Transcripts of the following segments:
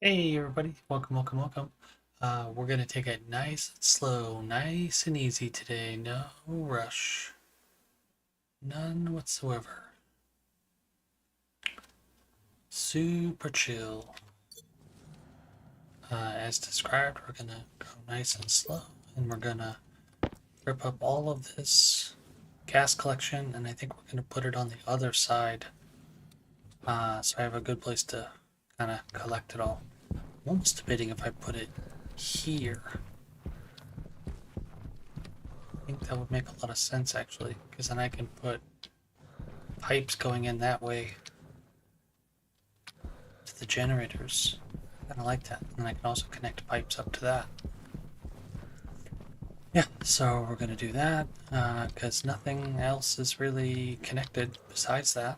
Hey everybody, welcome. We're gonna take it nice and slow, nice and easy today. No rush, none whatsoever. Super chill. As described, we're gonna go nice and slow, and we're gonna rip up all of this gas collection, and I think we're gonna put it on the other side, so I have a good place to kind of collect it all. I'm almost debating if I put it here. I think that would make a lot of sense actually, because then I can put pipes going in that way to the generators. I kind of like that. And I can also connect pipes up to that. Yeah, so we're going to do that because nothing else is really connected besides that.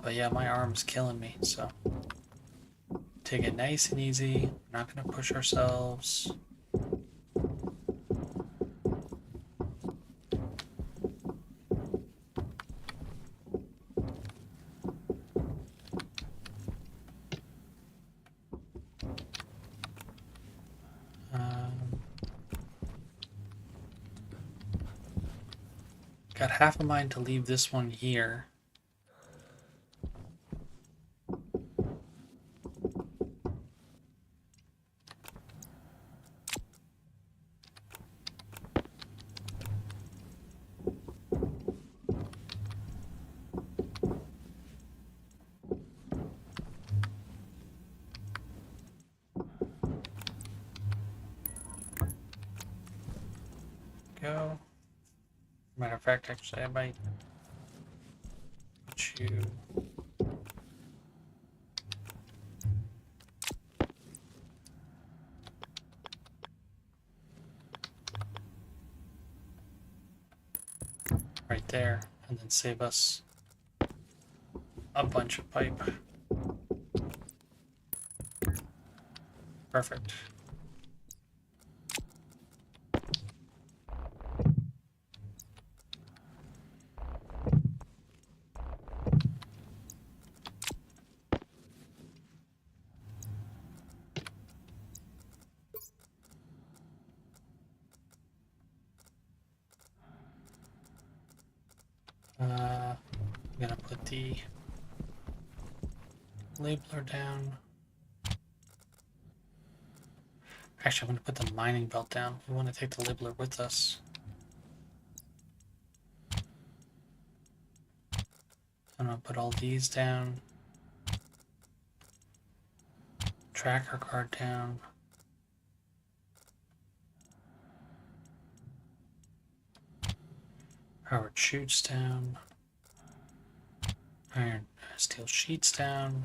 But yeah, my arm's killing me, so take it nice and easy. We're not going to push ourselves. Um, got half a mind to leave this one here. Go. Matter of fact, actually, I might put you. Right there, and then save us a bunch of pipe. Perfect. I'm gonna put the labeler down. Actually, I'm gonna put the mining belt down. We want to take the labeler with us. I'm gonna put all these down. Tracker card down. Powered chutes down. Iron steel sheets down.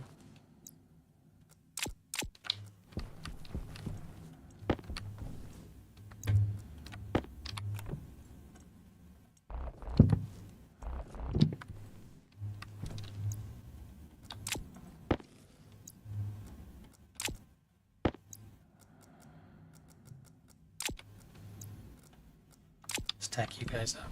Stack you guys up.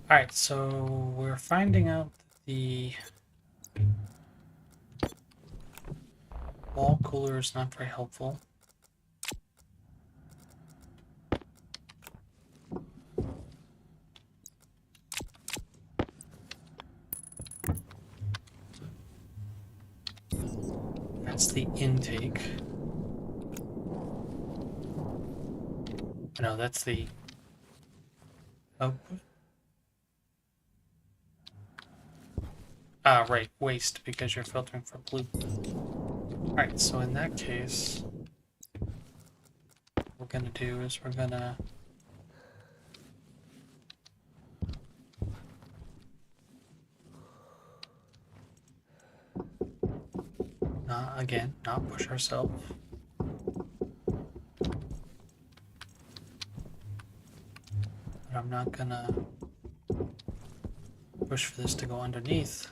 Alright, so we're finding out that the wall cooler is not very helpful. That's the intake. No, that's the output. Ah, right, waste, because you're filtering for blue. Alright, so in that case, what we're gonna do is we're gonna not push ourselves. But I'm not gonna push for this to go underneath.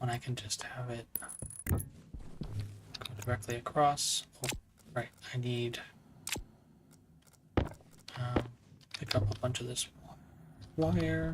when I can just have it go directly across. Oh, right, I need pick up a bunch of this wire.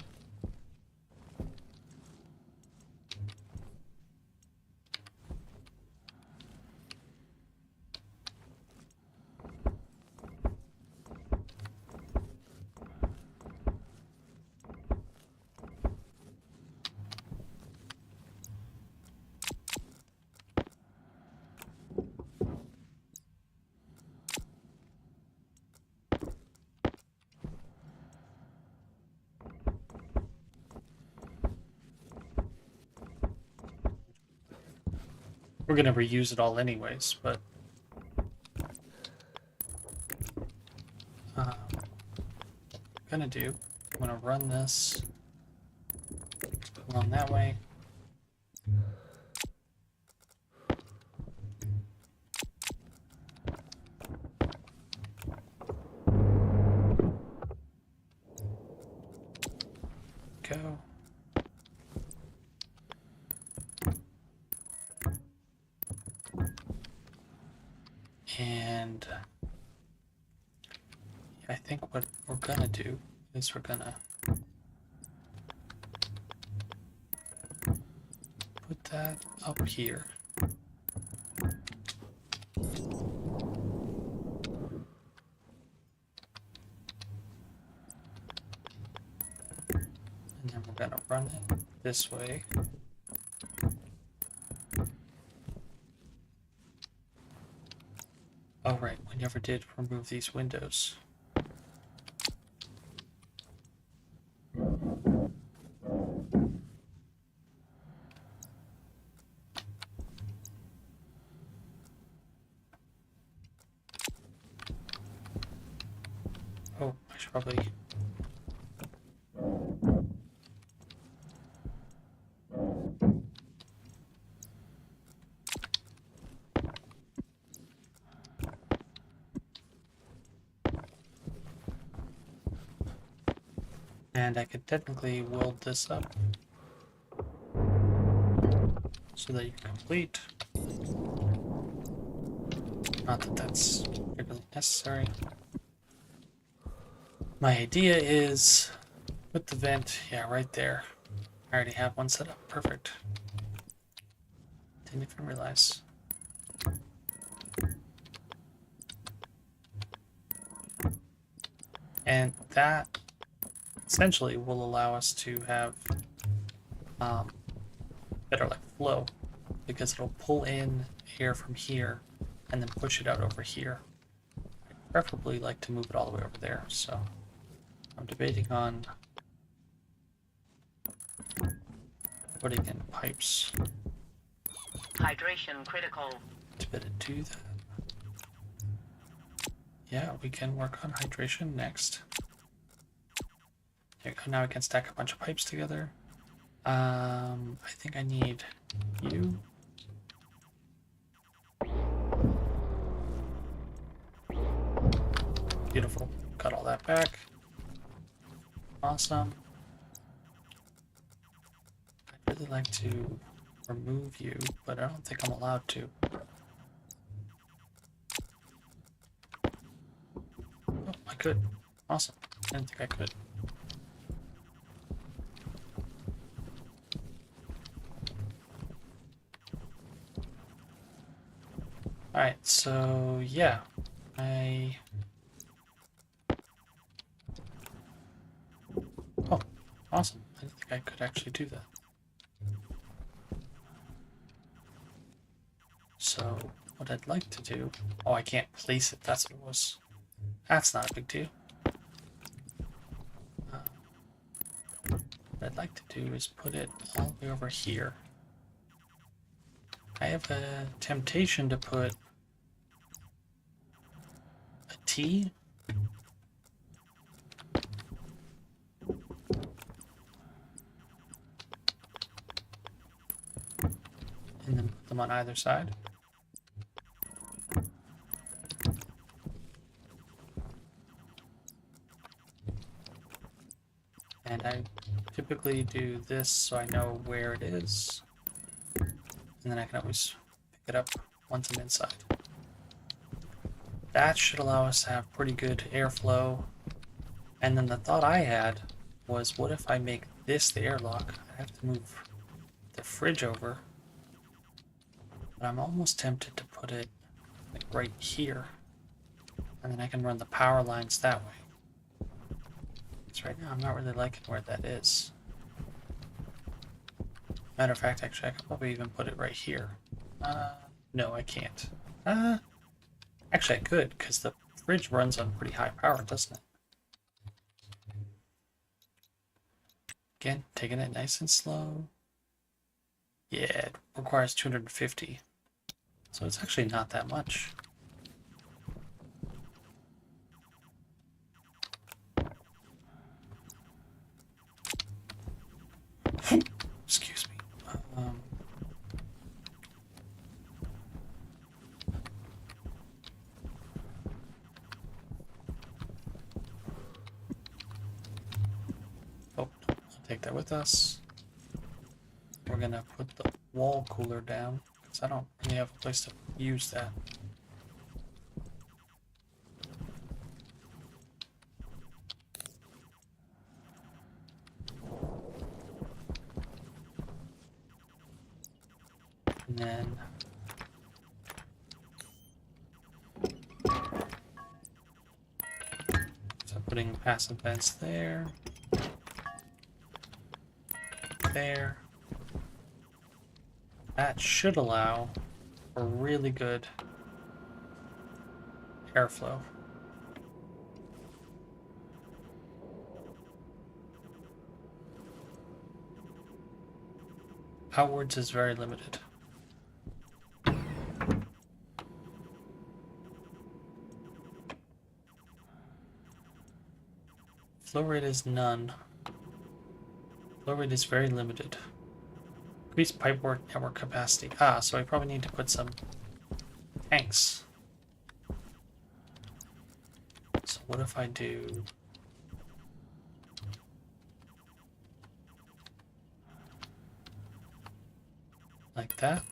We're gonna reuse it all anyways, but I'm gonna do, I'm gonna run this along that way. Go. And I think what we're gonna do is we're gonna put that up here. And then we're gonna run it this way. Oh right, we never did remove these windows. Oh, I should probably... And I could technically weld this up so that you're complete. Not that that's particularly necessary. My idea is put the vent, yeah, right there. I already have one set up. Perfect. Didn't even realize. And that essentially will allow us to have better like flow, because it'll pull in air from here and then push it out over here. I'd preferably like to move it all the way over there, so I'm debating on putting in pipes. Hydration critical. To be able to do that. Yeah, we can work on hydration next. There we go. Now we can stack a bunch of pipes together. I think I need you. Beautiful. Got all that back. Awesome. I'd really like to remove you, but I don't think I'm allowed to. Oh, I could. Awesome. I didn't think I could. Alright, so yeah, Oh, awesome. I didn't think I could actually do that. So, what I'd like to do... Oh, I can't place it, that's what it was. That's not a big deal. What I'd like to do is put it all the way over here. I have a temptation to put a T. And then put them on either side. And I typically do this so I know where it is. and then I can always pick it up once I'm inside. That should allow us to have pretty good airflow. And then the thought I had was, what if I make this the airlock? I have to move the fridge over. But I'm almost tempted to put it like right here. And then I can run the power lines that way. Because right now I'm not really liking where that is. Matter of fact, actually, I could probably even put it right here. No, I can't. Actually, I could, because the fridge runs on pretty high power, doesn't it? Again, taking it nice and slow. Yeah, it requires 250. So it's actually not that much. Excuse me. Oh, I'll take that with us. We're gonna put the wall cooler down because I don't really have a place to use that. And then so putting passive vents there, there. That should allow for really good airflow. Outwards is very limited. Flow rate is none. Flow rate is very limited. Increase pipework network capacity. So I probably need to put some tanks. So what if I do like that?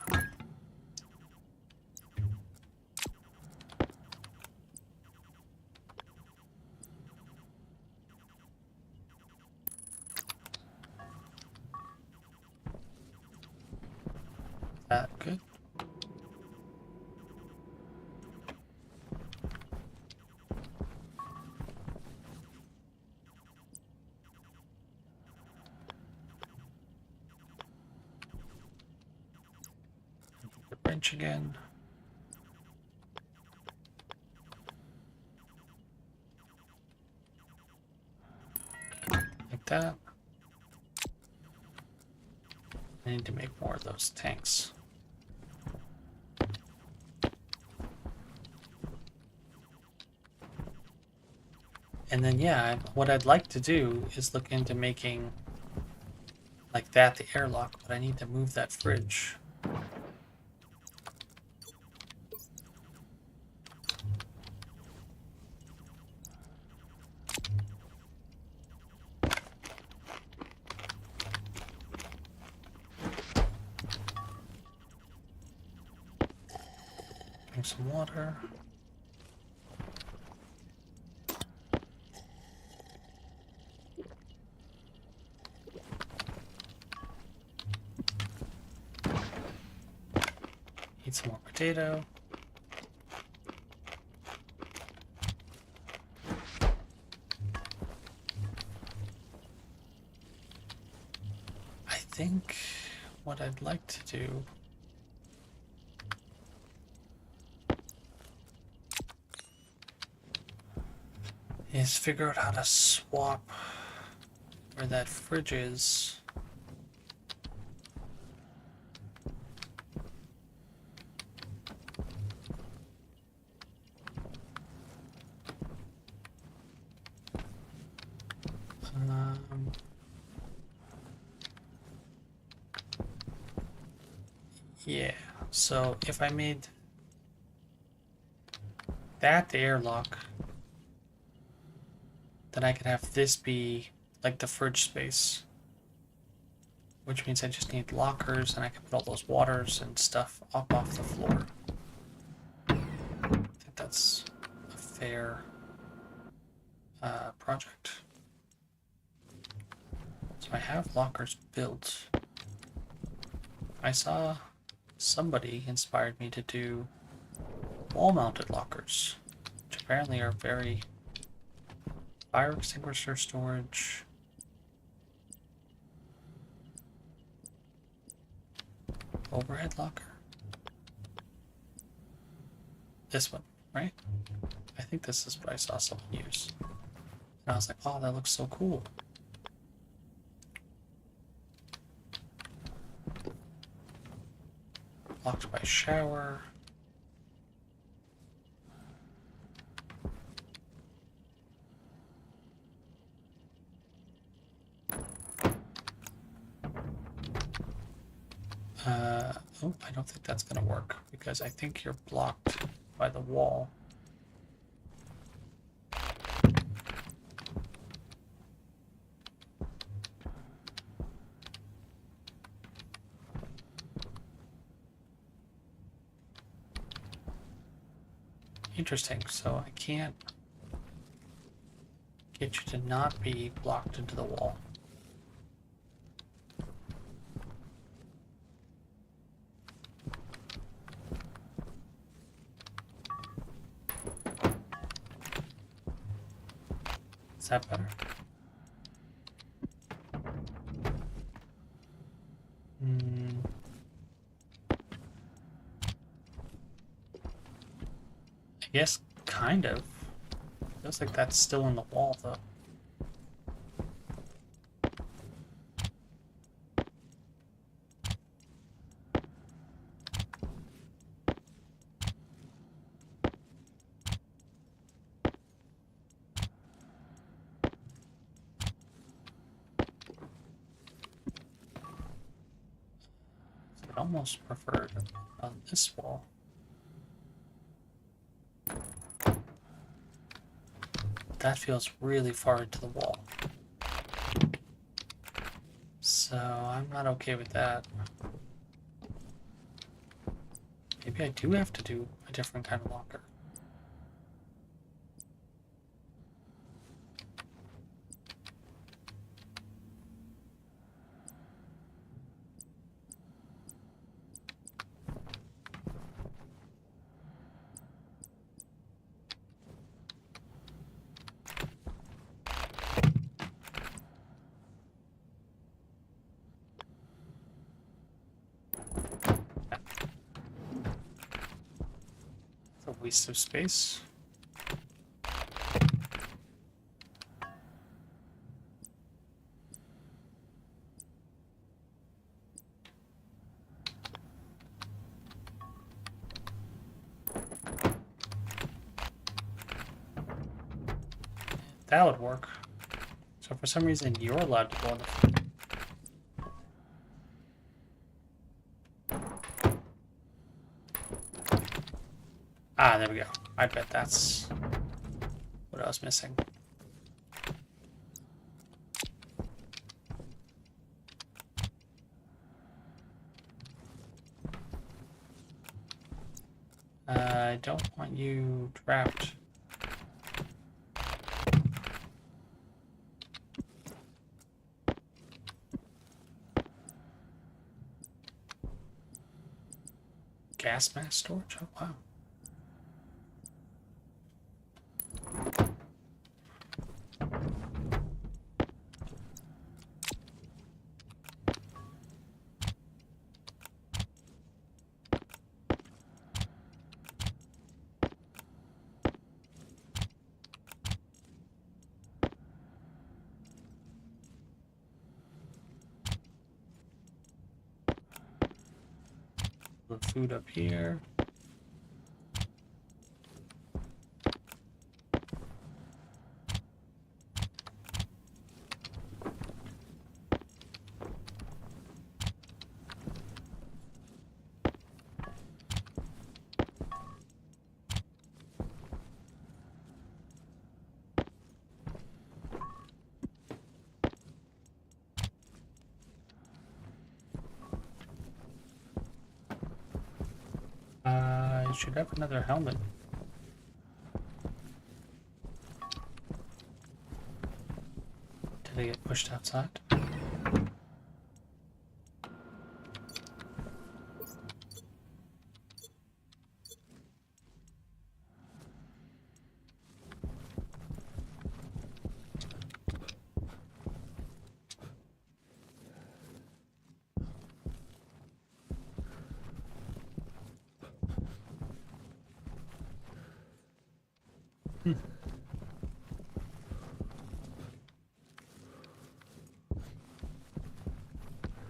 That good? The wrench again. Like that. I need to make more of those tanks. And then, yeah, what I'd like to do is look into making like that the airlock, but I need to move that fridge. Bring some water. Need some more potato. I think what I'd like to do is figure out how to swap where that fridge is. Yeah, so if I made that the airlock, then I could have this be like the fridge space. which means I just need lockers, and I can put all those waters and stuff up off the floor. I think that's a fair project. So I have lockers built. I saw somebody inspired me to do wall-mounted lockers, which apparently are very fire extinguisher storage. Overhead locker. This one, right? I think this is what I saw someone use. And I was like, oh, that looks so cool. Locked by shower. Oh, I don't think that's gonna work because I think you're blocked by the wall. Interesting, so I can't get you to not be blocked into the wall. Is that better? I guess kind of. Feels like that's still in the wall though. I'd almost prefer it on this wall. That feels really far into the wall. So I'm not okay with that. Maybe I do have to do a different kind of locker. A waste of space. That would work. So for some reason you're allowed to go on the floor. Ah, there we go. I bet that's what I was missing. I don't want you trapped. Gas mask storage? Oh, wow. The food up here. should have another helmet. Did I get pushed outside?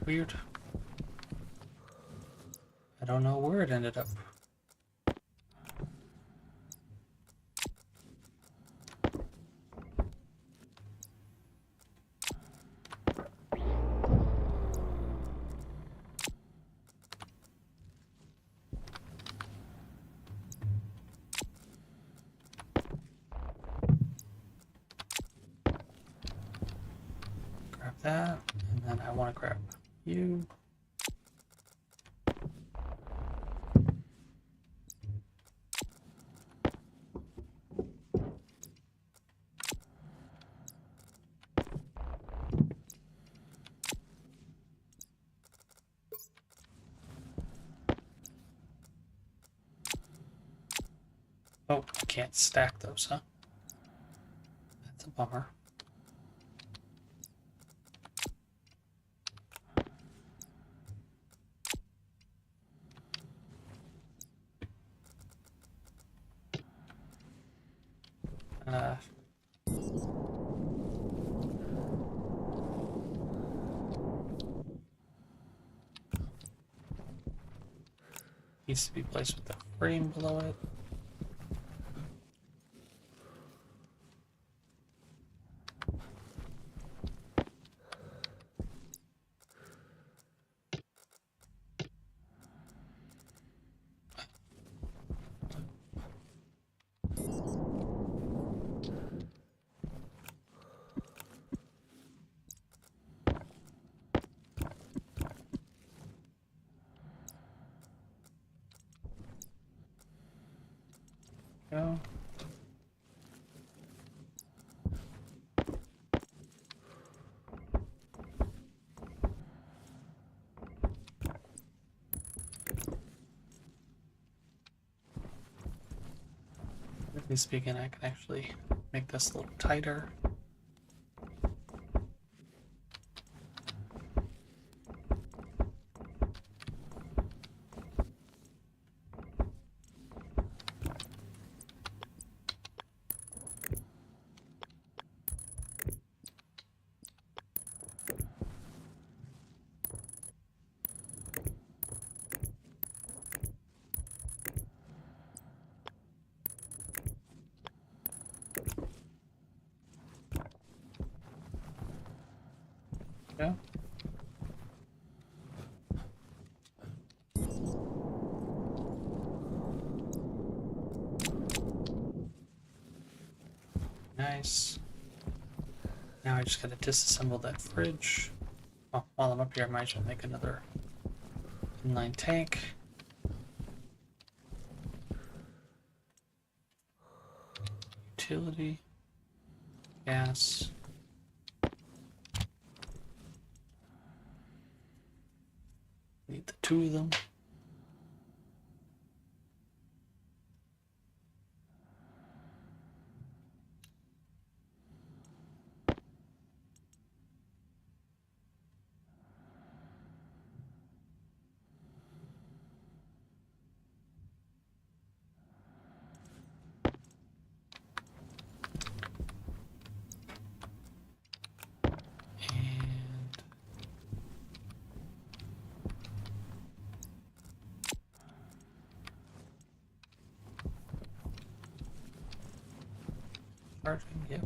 Weird. I don't know where it ended up. Grab that, and then I want to grab you. Oh, I can't stack those, huh? That's a bummer. Needs to be placed with the frame below it. Go. Technically speaking, I can actually make this a little tighter. Yeah. Nice. Now I just gotta disassemble that fridge. Oh, while I'm up here, I might as well make another inline tank. Utility. Gas. Need the two of them. And charging, yep.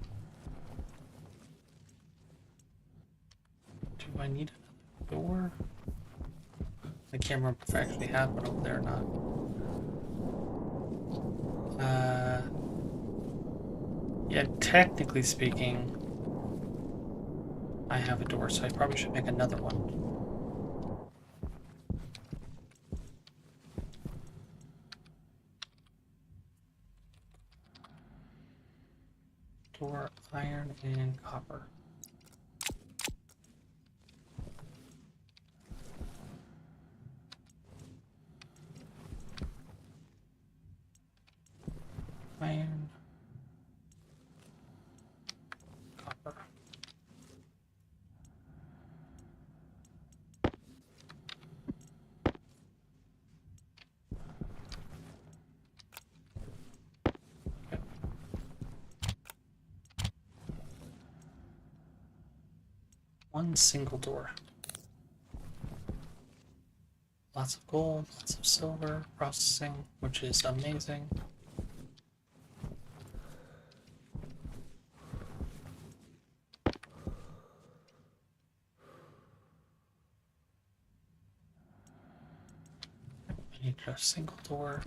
Do I need another door? I can't remember if I actually have one over there or not. Yeah, technically speaking, I have a door, so I probably should make another one. store iron and copper. Iron, copper. Okay. One single door. Lots of gold, lots of silver processing, which is amazing. I need a single door.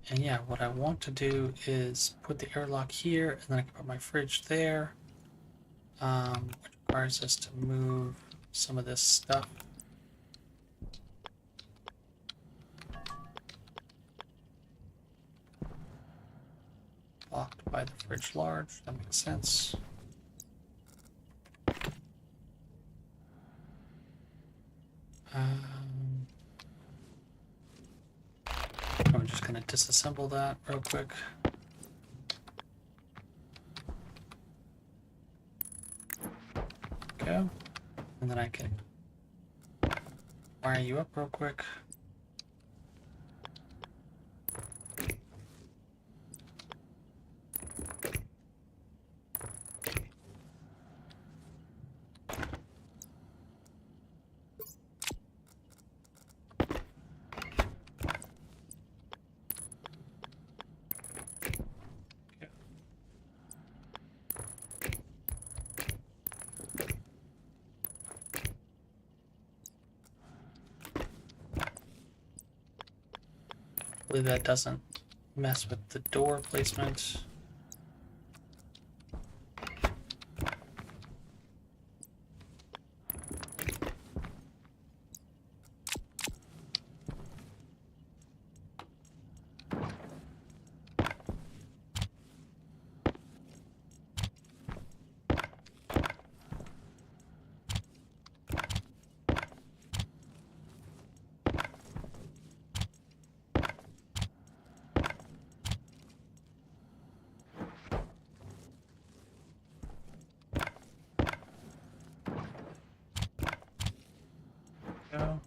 And yeah, what I want to do is put the airlock here, and then I can put my fridge there, which requires us to move some of this stuff. Blocked by the fridge large, that makes sense. I'm just going to disassemble that real quick. Go. And then I can wire you up real quick. Hopefully that doesn't mess with the door placement. Go.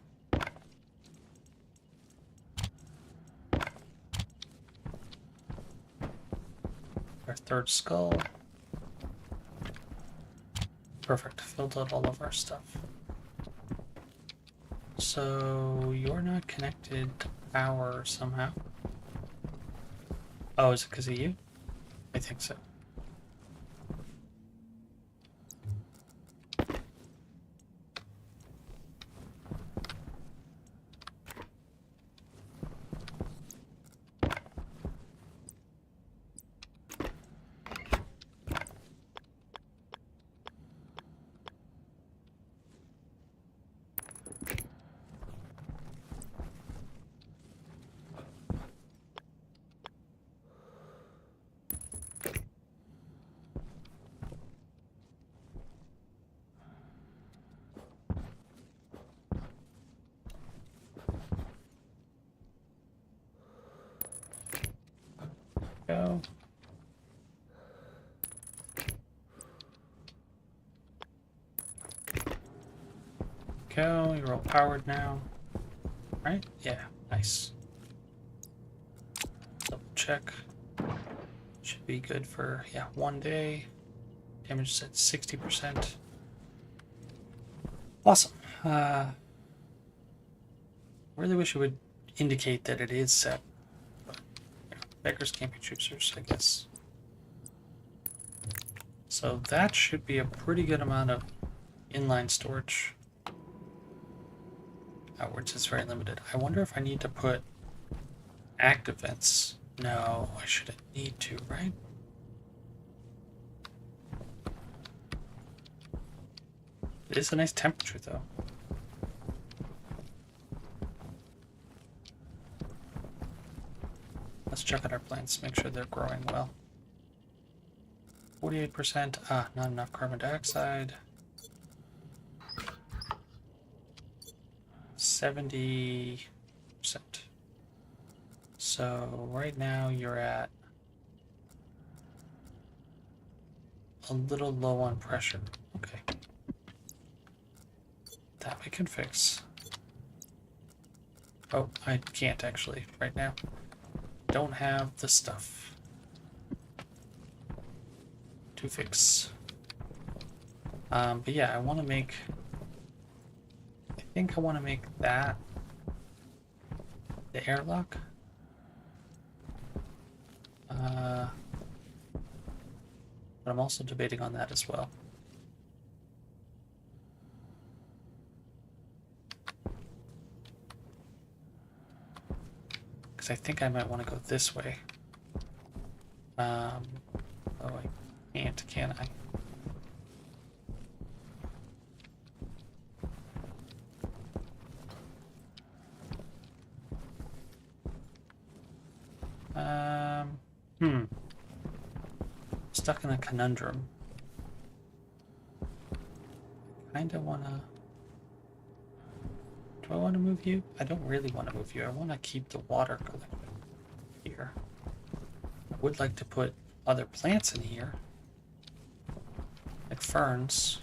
Our third skull. Perfect. Filled out all of our stuff. So you're not connected to power somehow. Oh, is it because of you? I think so. Go. Go, you're all powered now. Right? Yeah, nice. Double check. Should be good for, yeah, 1 day. Damage is at 60%. Awesome. Really wish it would indicate that it is set. But, you know, beggars can't be choosers, I guess. So that should be a pretty good amount of inline storage. Outwards is very limited. I wonder if I need to put active vents. No, I shouldn't need to, right? It is a nice temperature, though. Let's check out our plants, make sure they're growing well. 48%, not enough carbon dioxide. 70%. So right now you're at a little low on pressure. Okay. That we can fix. Oh, I can't actually right now. Don't have the stuff to fix. But yeah, I want to make... I think I want to make that the airlock. But I'm also debating on that as well. Because I think I might want to go this way. Oh, I can't, can I? Stuck in a conundrum. Kinda wanna... Do I want to move you? I don't really want to move you. I want to keep the water collected here. I would like to put other plants in here, like ferns.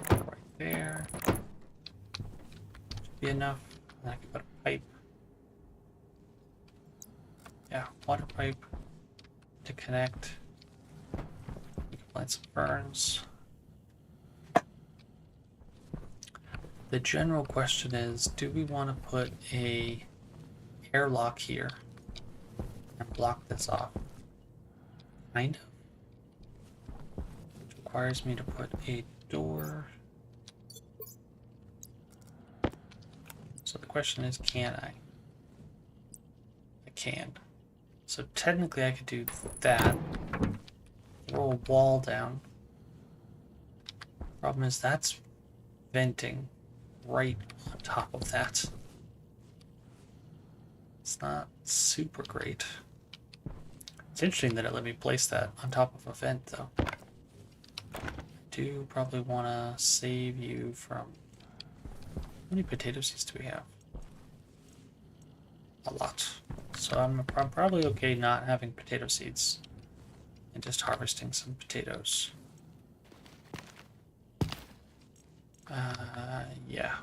Right there. Should be enough. And I can put a pipe. Yeah, water pipe to connect. We can plant some ferns. The general question is, do we want to put a airlock here and block this off? Kind of. Which requires me to put a door. So the question is, can I? I can. So technically I could do that. Throw a wall down. Problem is that's venting right on top of that. It's not super great. It's interesting that it let me place that on top of a vent though. I do probably want to save you from... How many potato seeds do we have? A lot. So I'm probably okay not having potato seeds and just harvesting some potatoes. Yeah.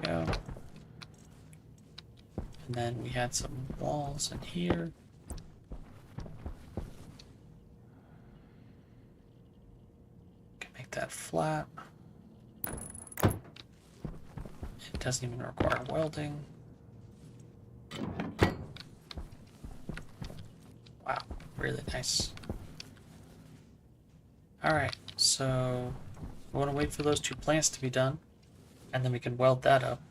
Go. And then we had some walls in here. Can make that flat. It doesn't even require welding. Wow, really nice. Alright, so we want to wait for those two plants to be done, and then we can weld that up.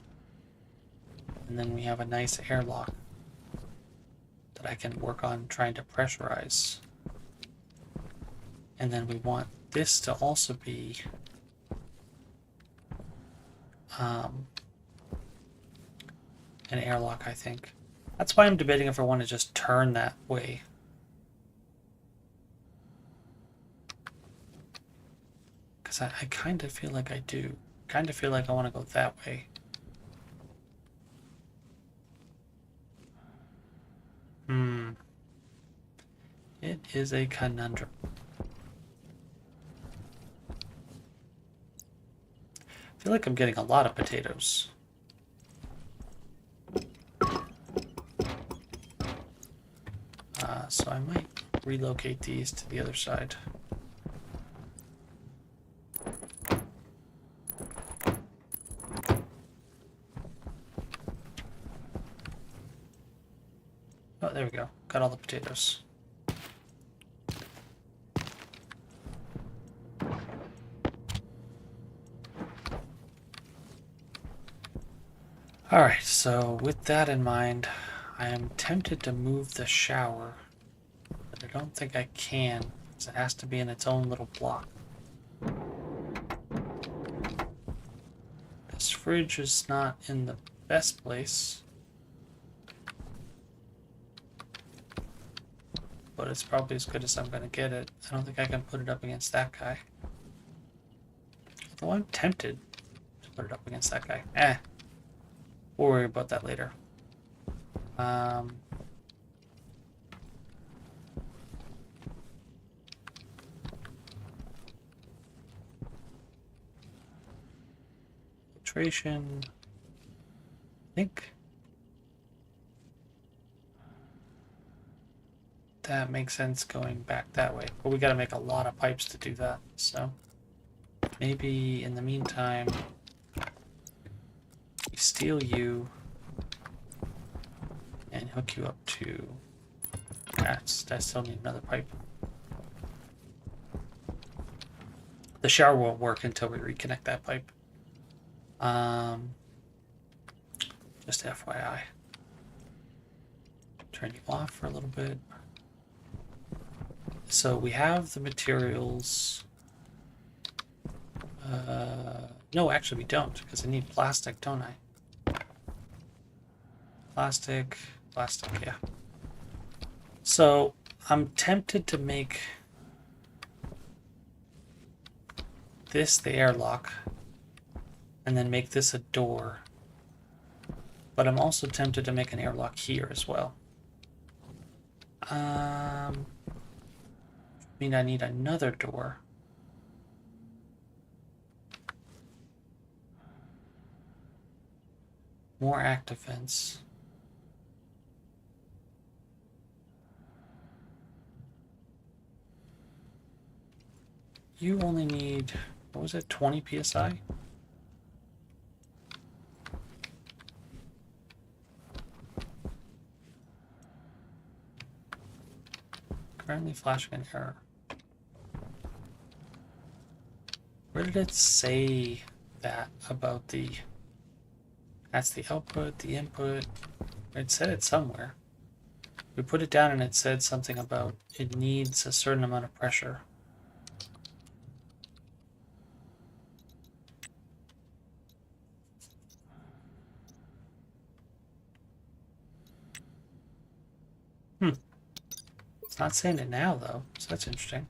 And then we have a nice airlock that I can work on trying to pressurize. And then we want this to also be an airlock, I think. That's why I'm debating if I want to just turn that way. Because I kind of feel like I do. Kind of feel like I want to go that way. It is a conundrum. I feel like I'm getting a lot of potatoes. So I might relocate these to the other side. Oh, there we go. Got all the potatoes. Alright, so with that in mind, I am tempted to move the shower, but I don't think I can, because it has to be in its own little block. This fridge is not in the best place, but it's probably as good as I'm going to get it. I don't think I can put it up against that guy. Although I'm tempted to put it up against that guy. We'll worry about that later. Filtration. I think that makes sense going back that way. But we got to make a lot of pipes to do that. So maybe in the meantime, we steal you and hook you up to... I still need another pipe. The shower won't work until we reconnect that pipe. Just FYI. Turn you off for a little bit. So we have the materials. No, actually we don't, because I need plastic, don't I? Plastic, yeah. So I'm tempted to make this the airlock and then make this a door. But I'm also tempted to make an airlock here as well. I mean, I need another door. More active vents. You only need, what was it, 20 psi? Currently flashing an error. Where did it say that about the... That's the output, the input. It said it somewhere. We put it down and it said something about it needs a certain amount of pressure. It's not saying it now though, so that's interesting.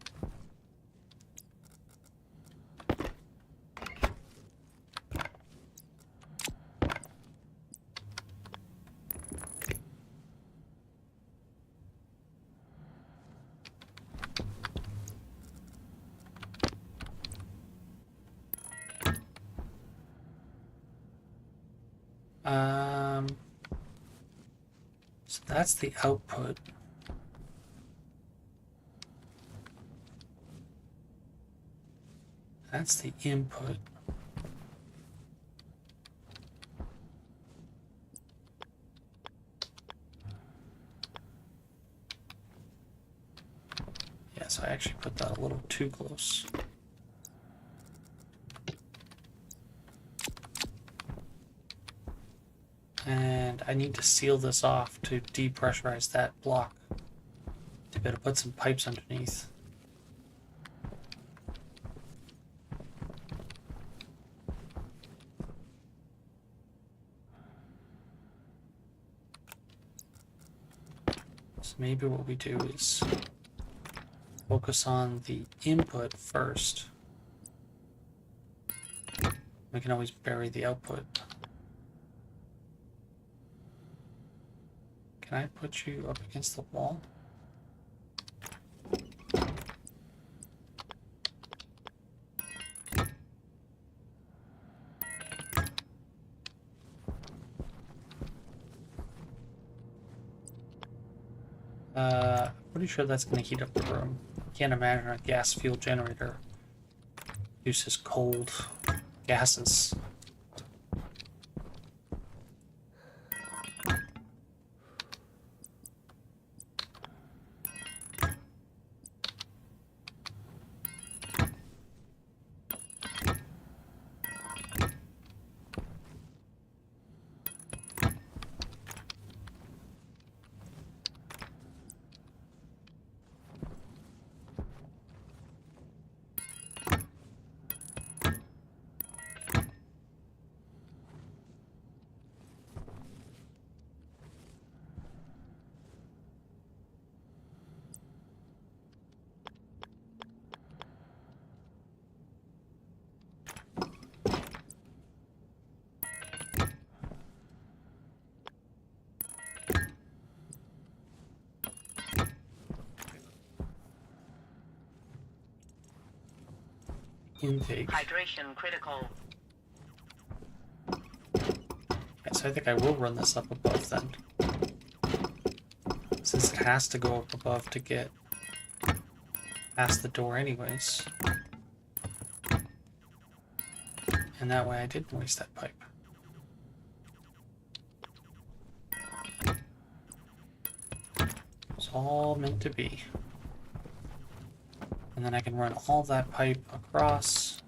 So that's the output. That's the input. Yeah, so I actually put that a little too close. And I need to seal this off to depressurize that block. To be able to put some pipes underneath. So maybe what we do is focus on the input first. We can always bury the output. Can I put you up against the wall? Pretty sure that's going to heat up the room. Can't imagine a gas fuel generator uses cold gases. intake. Hydration critical. Yeah, so I think I will run this up above then. Since it has to go up above to get past the door anyways. And that way I didn't waste that pipe. It's all meant to be. And then I can run all that pipe across.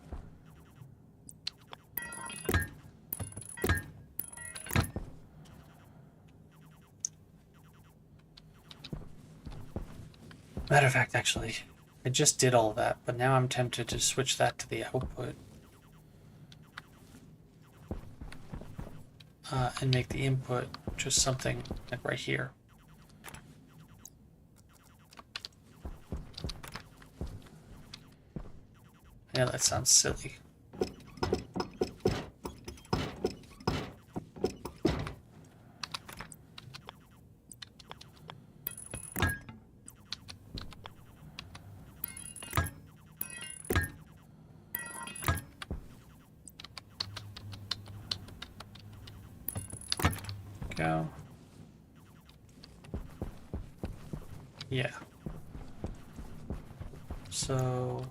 Matter of fact, actually, I just did all that, but now I'm tempted to switch that to the output. And make the input just something like right here. Yeah, that sounds silly. Go. Yeah. So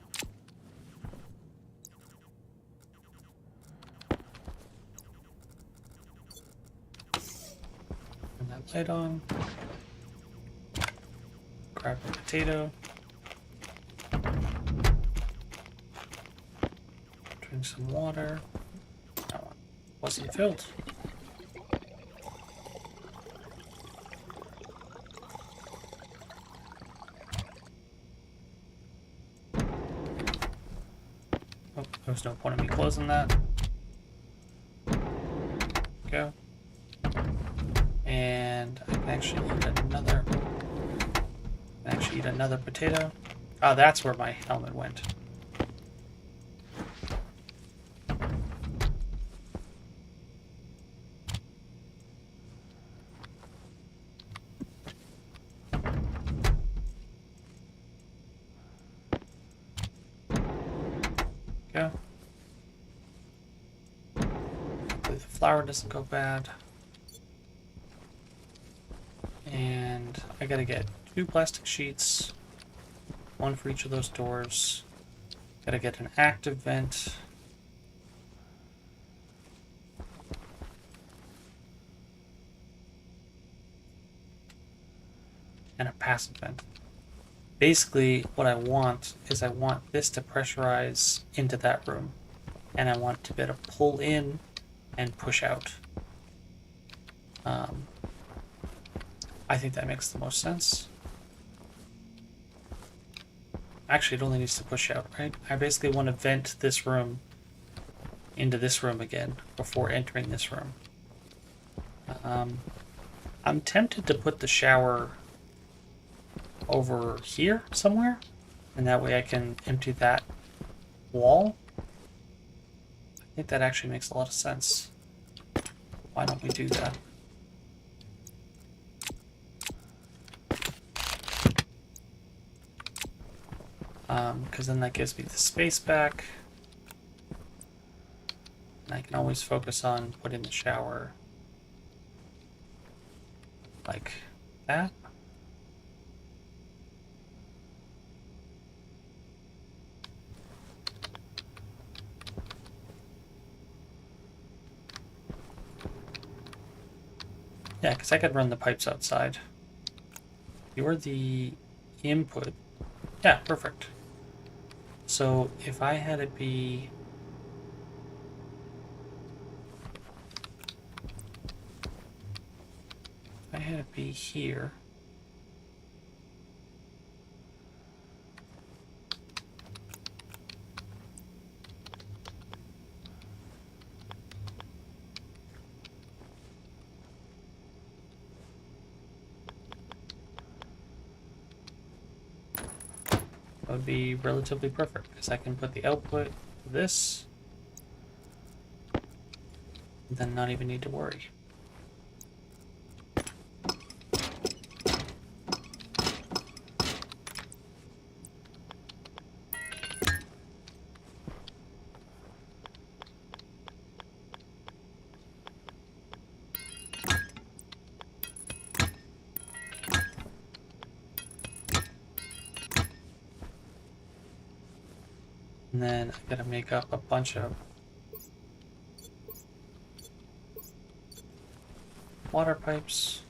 turn that light on. Grab a potato. Drink some water. That one wasn't filled. Oh, there's no point in me closing that. Go. And I can actually eat another potato. Oh, that's where my helmet went. Go. Hopefully the flour doesn't go bad. And I gotta get 2 plastic sheets, 1 for each of those doors. Gotta get an active vent. And a passive vent. Basically, what I want is I want this to pressurize into that room. And I want to be able to pull in and push out. I think that makes the most sense. Actually, it only needs to push out, right? I basically want to vent this room into this room again before entering this room. I'm tempted to put the shower over here somewhere, and that way I can empty that wall. I think that actually makes a lot of sense. Why don't we do that? Because then that gives me the space back. And I can always focus on putting the shower like that. Yeah, because I could run the pipes outside. You're the input. Yeah, perfect. So if I had it be... If I had it be here... That would be relatively perfect, because I can put the output of this, and then not even need to worry. And then I gotta make up a bunch of water pipes.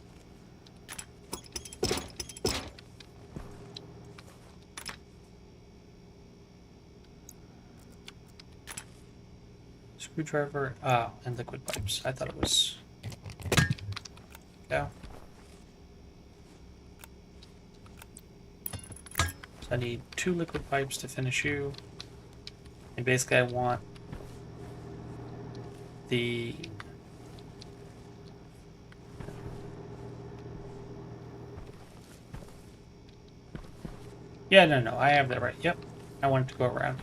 Screwdriver, and liquid pipes. I thought it was, yeah. So I need 2 liquid pipes to finish you. And basically I want the yeah, no, I have that right. Yep. I want it to go around.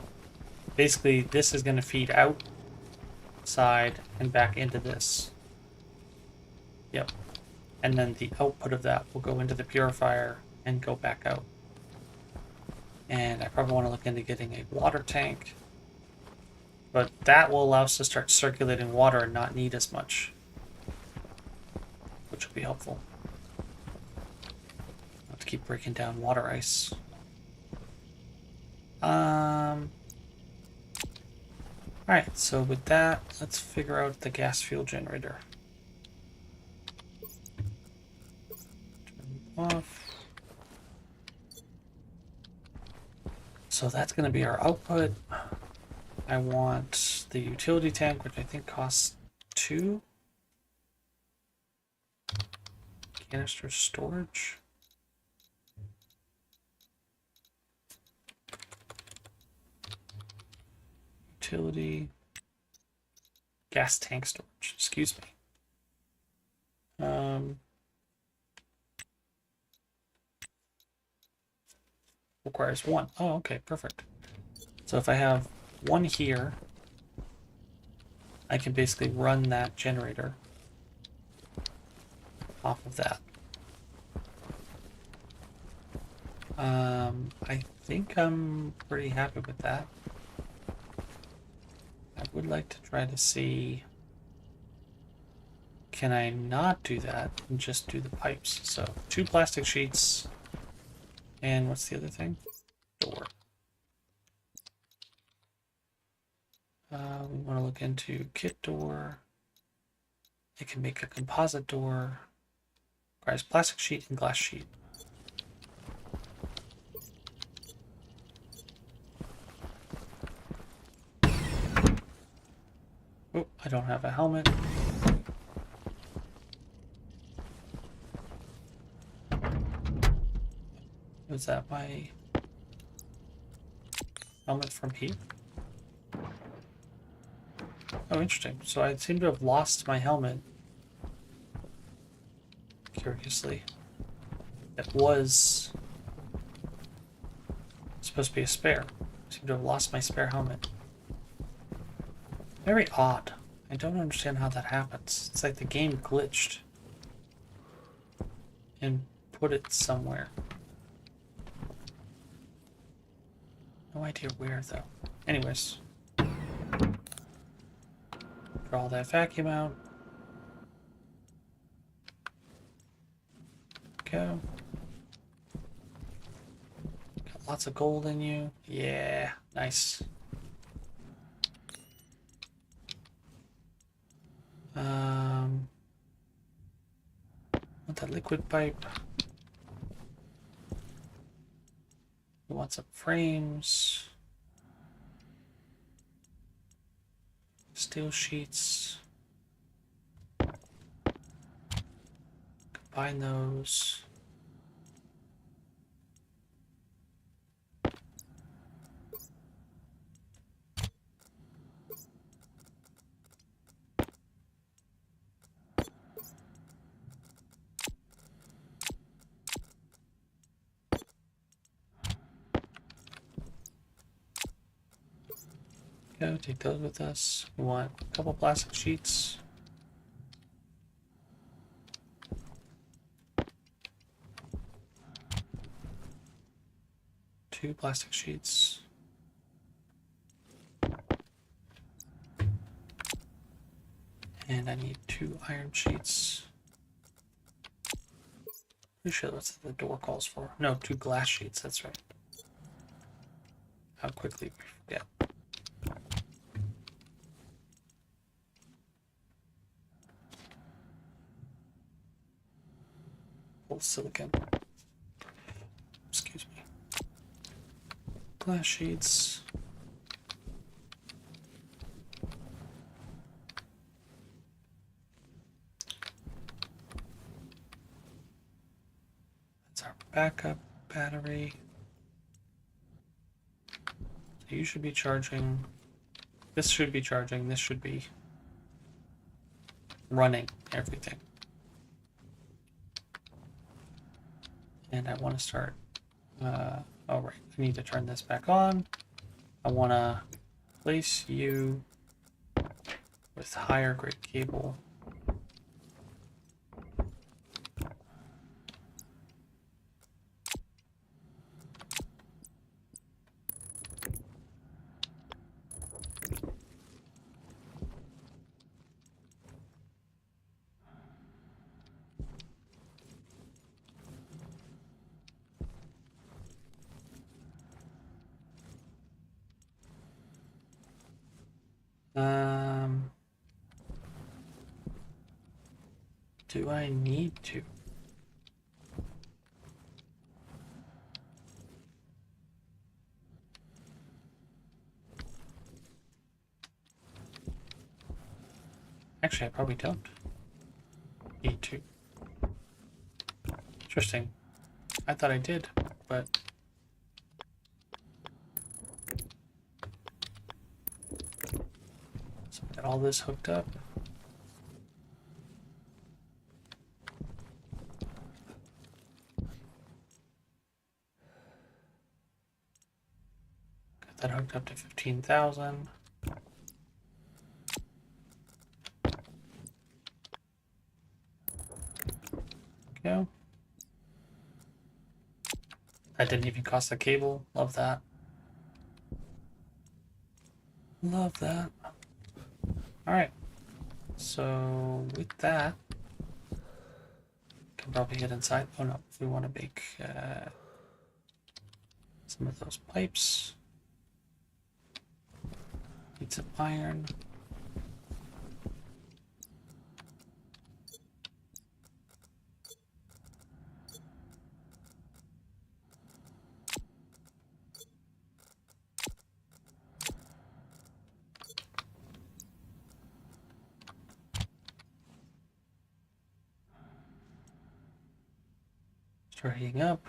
Basically, this is going to feed outside and back into this. Yep. And then the output of that will go into the purifier and go back out. And I probably want to look into getting a water tank. But that will allow us to start circulating water and not need as much, which will be helpful. I'll have to keep breaking down water ice. Alright, so with that, let's figure out the gas fuel generator. Turn it off. So that's going to be our output. I want the utility tank, which I think costs 2. Canister storage. Utility. Gas tank storage, excuse me. Requires 1. Oh, okay, perfect. So if I have 1 here, I can basically run that generator off of that. I think I'm pretty happy with that. I would like to try to see, can I not do that and just do the pipes? So 2 plastic sheets, and what's the other thing? Door. We want to look into kit door. It can make a composite door. Requires plastic sheet and glass sheet. Oh, I don't have a helmet. Was that my helmet from Pete? Oh, interesting. So I seem to have lost my helmet. Curiously. It was supposed to be a spare. I seem to have lost my spare helmet. Very odd. I don't understand how that happens. It's like the game glitched and put it somewhere. No idea where, though. Anyways. Draw that vacuum out. Go. Got lots of gold in you. Yeah, nice. Want that liquid pipe. We want some frames. Steel sheets. Combine those. Go, take those with us. We want a couple plastic sheets. Two plastic sheets. And I need 2 iron sheets. Pretty sure that's what the door calls for. No, 2 glass sheets, that's right. How quickly we forget. couple of silicon. Excuse me. Glass sheets. That's our backup battery. So you should be charging. This should be charging. This should be running everything. And I want to start. Oh, right. I need to turn this back on. I want to place you with higher grade cable. Do I need to? Actually, I probably don't need to. Interesting. I thought I did, but so I got all this hooked up. Got that hooked up to 15,000. Go. That didn't even cost the cable. Love that. Love that. Alright. So with that, can probably get inside. Oh no, if we want to make some of those pipes. Need some iron. Start heating up.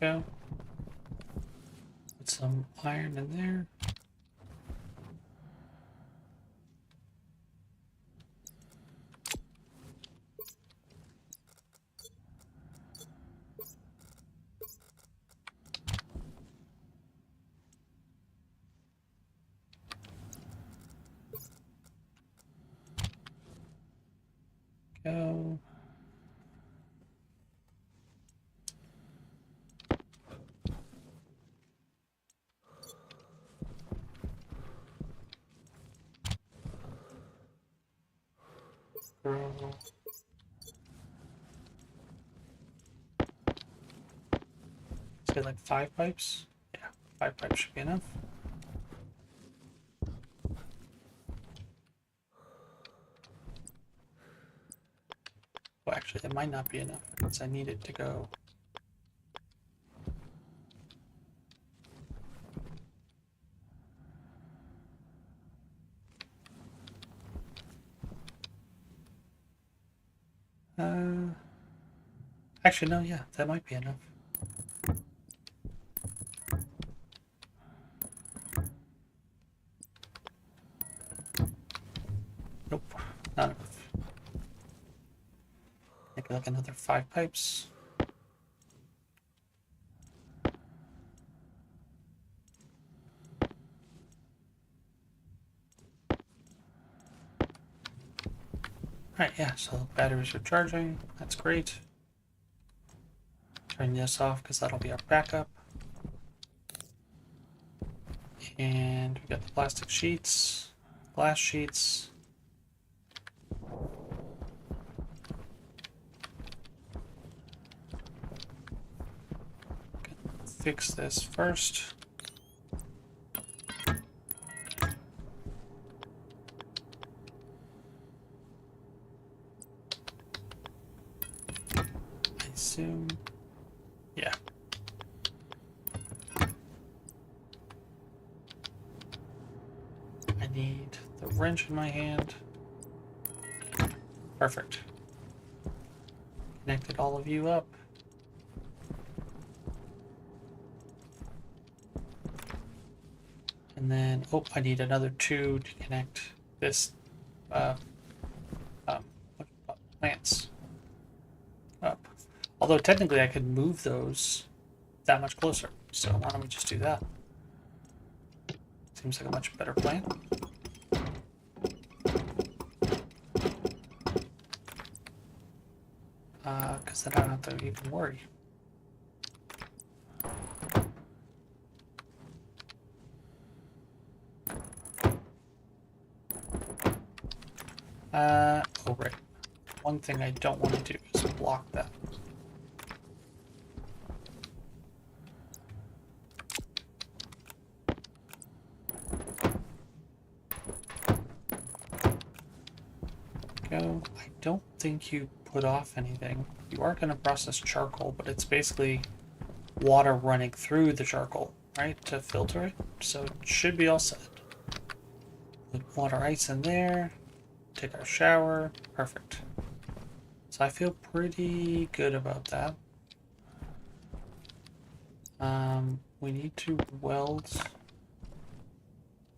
Go. Put some iron in there. Go. Go. Say like 5 pipes? Yeah, 5 pipes should be enough. Well, actually, that might not be enough because I need it to go. Actually, no, yeah, that might be enough. Nope, not enough. Maybe like another 5 pipes. Alright, yeah, so batteries are charging. That's great. Turn this off because that'll be our backup. And we got the plastic sheets, glass sheets. Fix this first. I assume, yeah. I need the wrench in my hand. Perfect. Connected all of you up. And then, oh, I need another 2 to connect this plants up. Although technically I could move those that much closer. So why don't we just do that? Seems like a much better plan. Because then I don't have to even worry. Oh right. One thing I don't want to do is block that. Go. I don't think you put off anything. You are going to process charcoal, but it's basically water running through the charcoal, right, to filter it. So it should be all set. Put water ice in there. Take our shower. Perfect. So I feel pretty good about that. We need to weld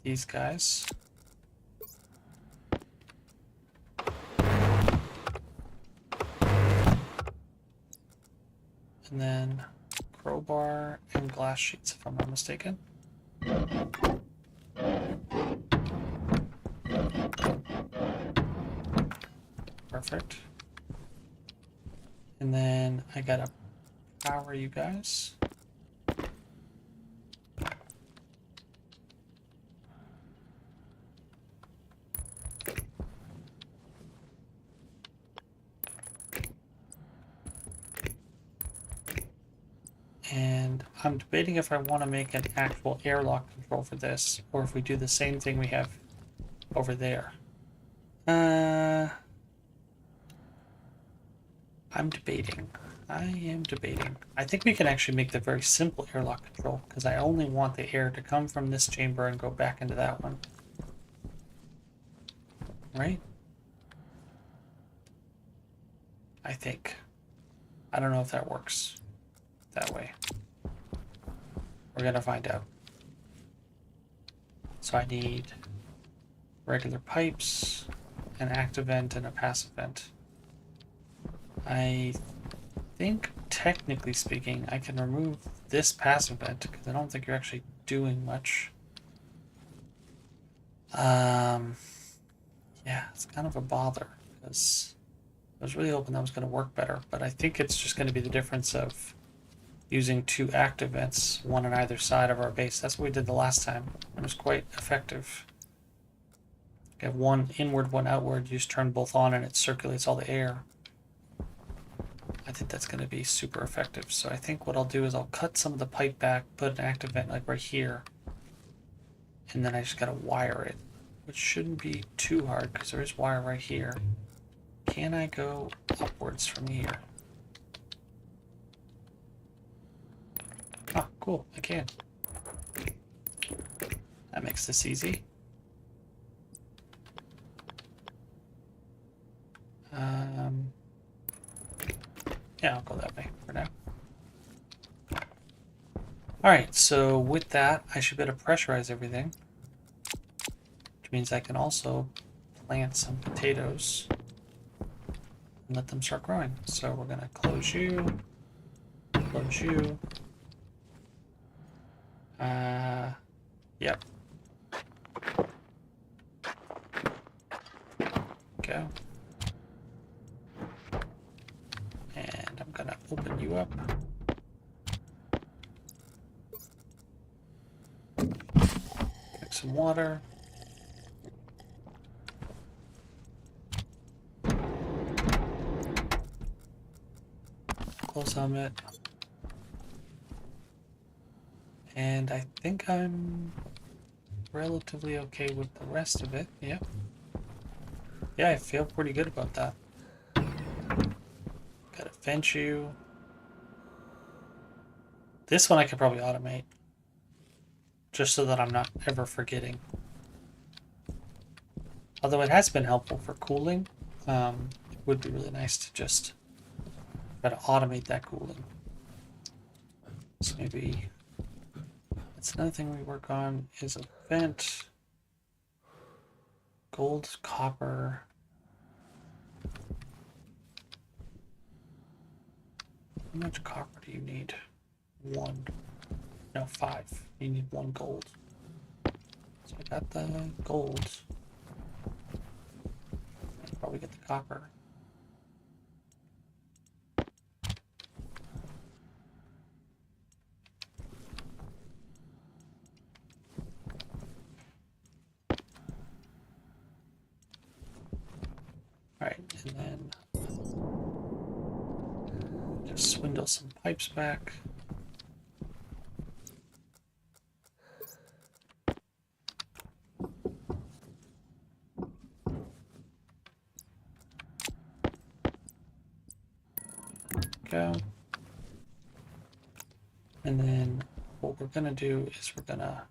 these guys. And then crowbar and glass sheets, if I'm not mistaken. Perfect. And then I gotta power you guys. And I'm debating if I want to make an actual airlock control for this, or if we do the same thing we have over there. I'm debating. I am debating. I think we can actually make the very simple airlock control, because I only want the air to come from this chamber and go back into that one. Right? I think. I don't know if that works that way. We're gonna find out. So I need regular pipes, an active vent, and a passive vent. I think, technically speaking, I can remove this passive vent because I don't think you're actually doing much. Yeah, it's kind of a bother because I was really hoping that was going to work better, but I think it's just going to be the difference of using 2 active vents, one on either side of our base. That's what we did the last time. It was quite effective. You have one inward, one outward. You just turn both on and it circulates all the air. I think that's going to be super effective. So I think what I'll do is I'll cut some of the pipe back, put an active vent like right here, and then I just got to wire it, which shouldn't be too hard because there is wire right here. Can I go upwards from here? Oh, cool, I can. That makes this easy. Yeah, I'll go that way for now. Alright, so with that, I should be able to pressurize everything. Which means I can also plant some potatoes and let them start growing. So we're going to close you, close you. Yep. Go. And I'm going to open you up. some water. Close helmet. And I think I'm relatively okay with the rest of it. Yep. Yeah, I feel pretty good about that. Gotta fence you. This one I could probably automate. Just so that I'm not ever forgetting. Although it has been helpful for cooling. It would be really nice to just try to automate that cooling. So maybe that's another thing we work on is a vent. Gold, copper. How much copper do you need? 1. No, 5. You need 1 gold. So I got the gold. I'll probably get the copper. Alright, and then just swindle some pipes back. Go. And then what we're gonna do is we're gonna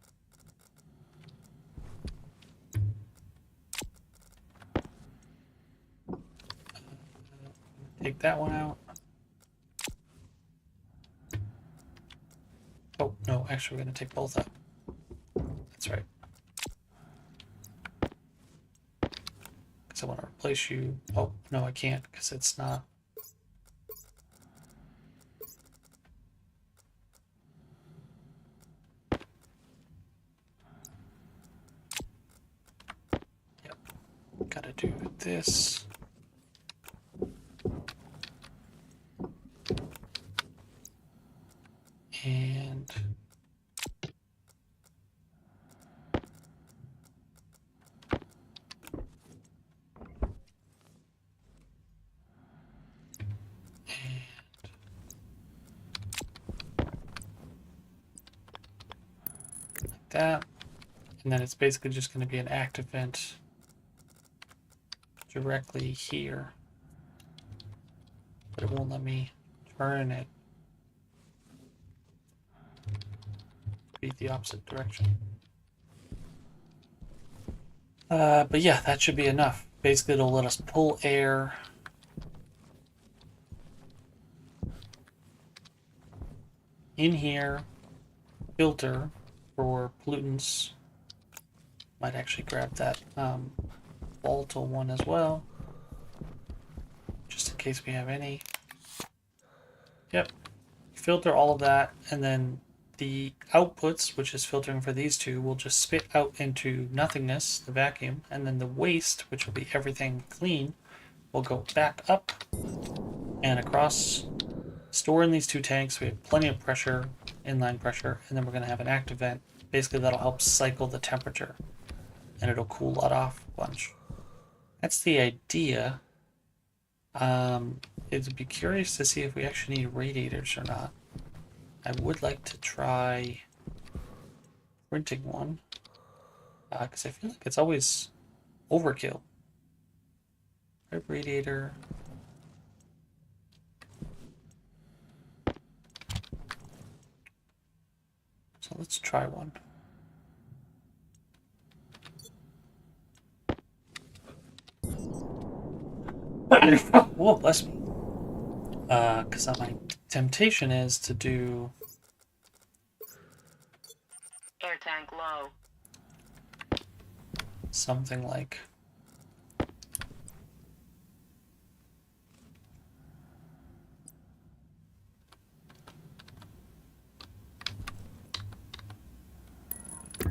take that one out. Oh, no, actually we're gonna take both out. That's right. Because I want to replace you. Oh, no, I can't because it's not. Yep. Gotta do this. And like that. And then it's basically just going to be an active vent directly here. But it won't let me turn it. Be the opposite direction. But yeah, that should be enough. Basically, it'll let us pull air in here, filter for pollutants. Might actually grab that volatile one as well, just in case we have any. Yep, filter all of that, and then the outputs, which is filtering for these two, will just spit out into nothingness, the vacuum, and then the waste, which will be everything clean, will go back up and across, store in these 2 tanks. We have plenty of pressure, inline pressure, and then we're going to have an active vent. Basically, that'll help cycle the temperature, and it'll cool that off a bunch. That's the idea. It'd be curious to see if we actually need radiators or not. I would like to try printing one, because I feel like it's always overkill. Right, radiator. So let's try one. Whoa, bless me. Because my temptation is to do air tank low. Something like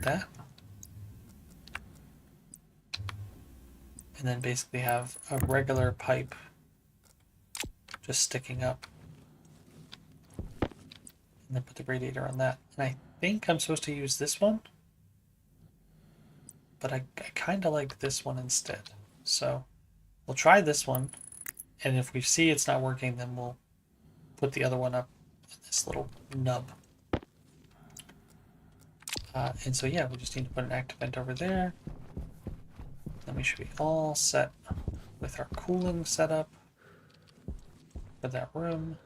that. And then basically have a regular pipe just sticking up. And then put the radiator on that. And I think I'm supposed to use this one. but I kind of like this one instead. So we'll try this one, and if we see it's not working, then we'll put the other one up in this little nub. And so yeah, we just need to put an active vent over there. Then we should be all set with our cooling setup for that room.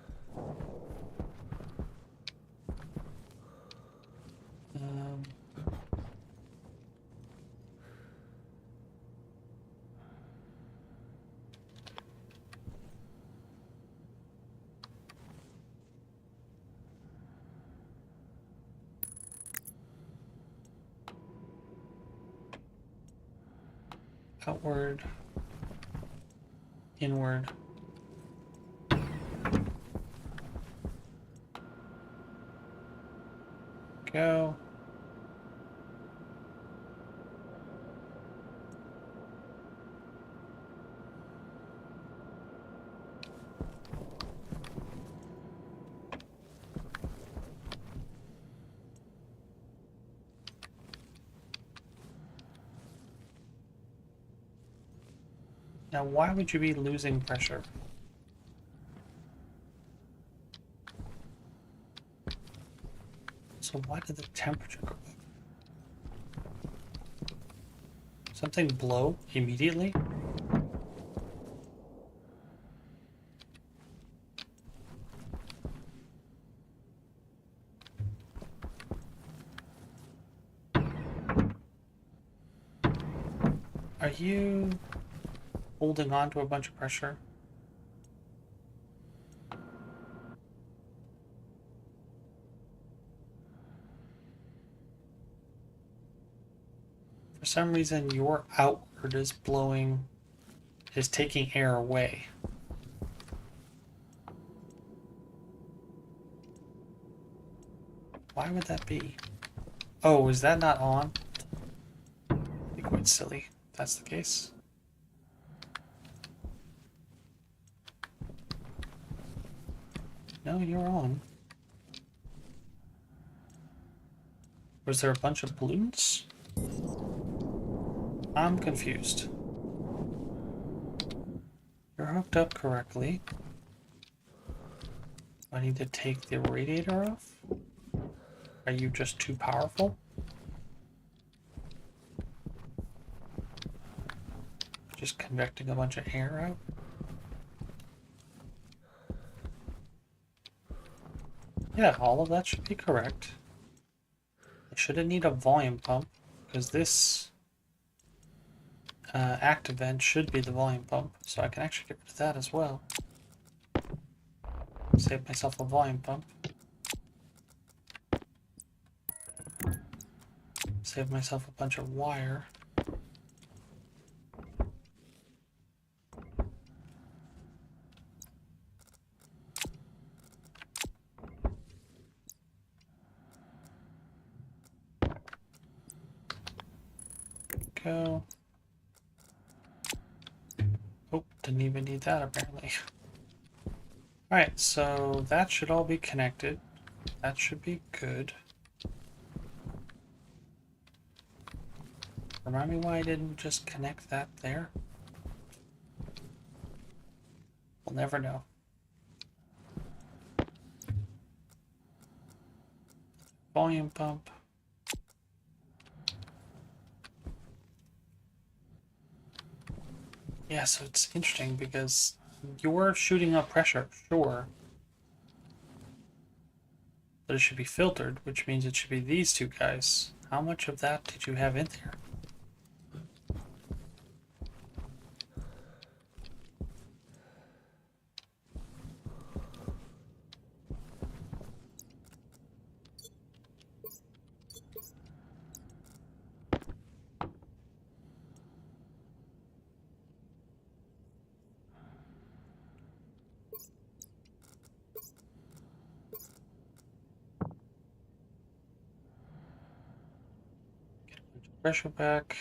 Outward, inward. Go. Now, why would you be losing pressure? So why did the temperature go up? Something blow immediately? Are you holding on to a bunch of pressure? For some reason, your outward is blowing, is taking air away. Why would that be? Oh, is that not on? That'd be quite silly if that's the case. No, you're on. Was there a bunch of balloons? I'm confused. You're hooked up correctly. I need to take the radiator off? Are you just too powerful? Just convecting a bunch of air out? Yeah, all of that should be correct. I shouldn't need a volume pump, because this active vent should be the volume pump, so I can actually get rid of that as well. Save myself a volume pump. Save myself a bunch of wire. Go. Oh, didn't even need that apparently. Alright, so that should all be connected. That should be good. Remind me why I didn't just connect that there? We'll never know. Volume pump. Yeah, so it's interesting because you're shooting up pressure, sure. But it should be filtered, which means it should be these two guys. How much of that did you have in there? Pressure back.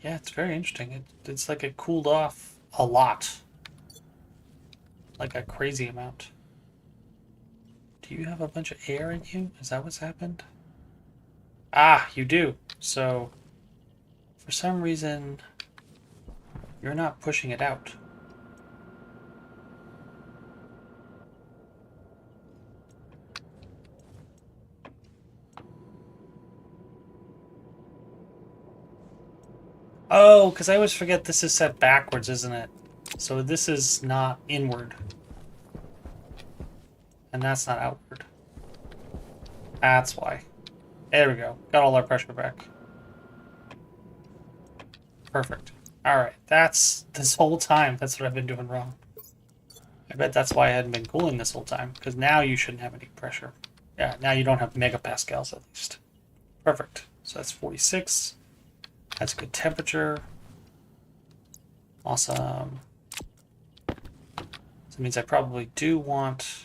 Yeah, it's very interesting. It's like it cooled off a lot. Like a crazy amount. do you have a bunch of air in you? Is that what's happened? Ah, you do. So, for some reason, you're not pushing it out. Oh, because I always forget this is set backwards, isn't it? So this is not inward. And that's not outward. That's why. There we go. Got all our pressure back. Perfect. Alright, that's this whole time. That's what I've been doing wrong. I bet that's why I hadn't been cooling this whole time. Because now you shouldn't have any pressure. Yeah, now you don't have megapascals at least. Perfect. So that's 46. That's a good temperature. Awesome. So it means I probably do want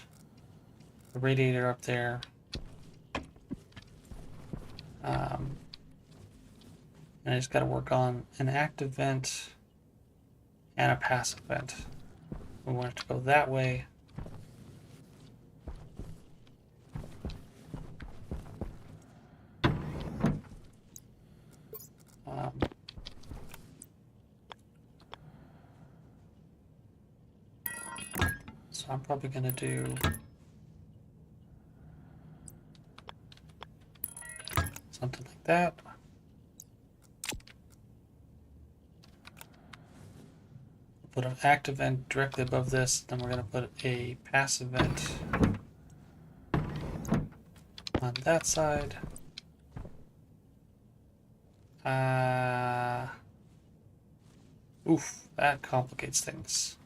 the radiator up there. And I just got to work on an active vent and a passive vent. We want it to go that way. So I'm probably going to do something like that. Put an active vent directly above this, then we're going to put a passive vent on that side. Oof, that complicates things.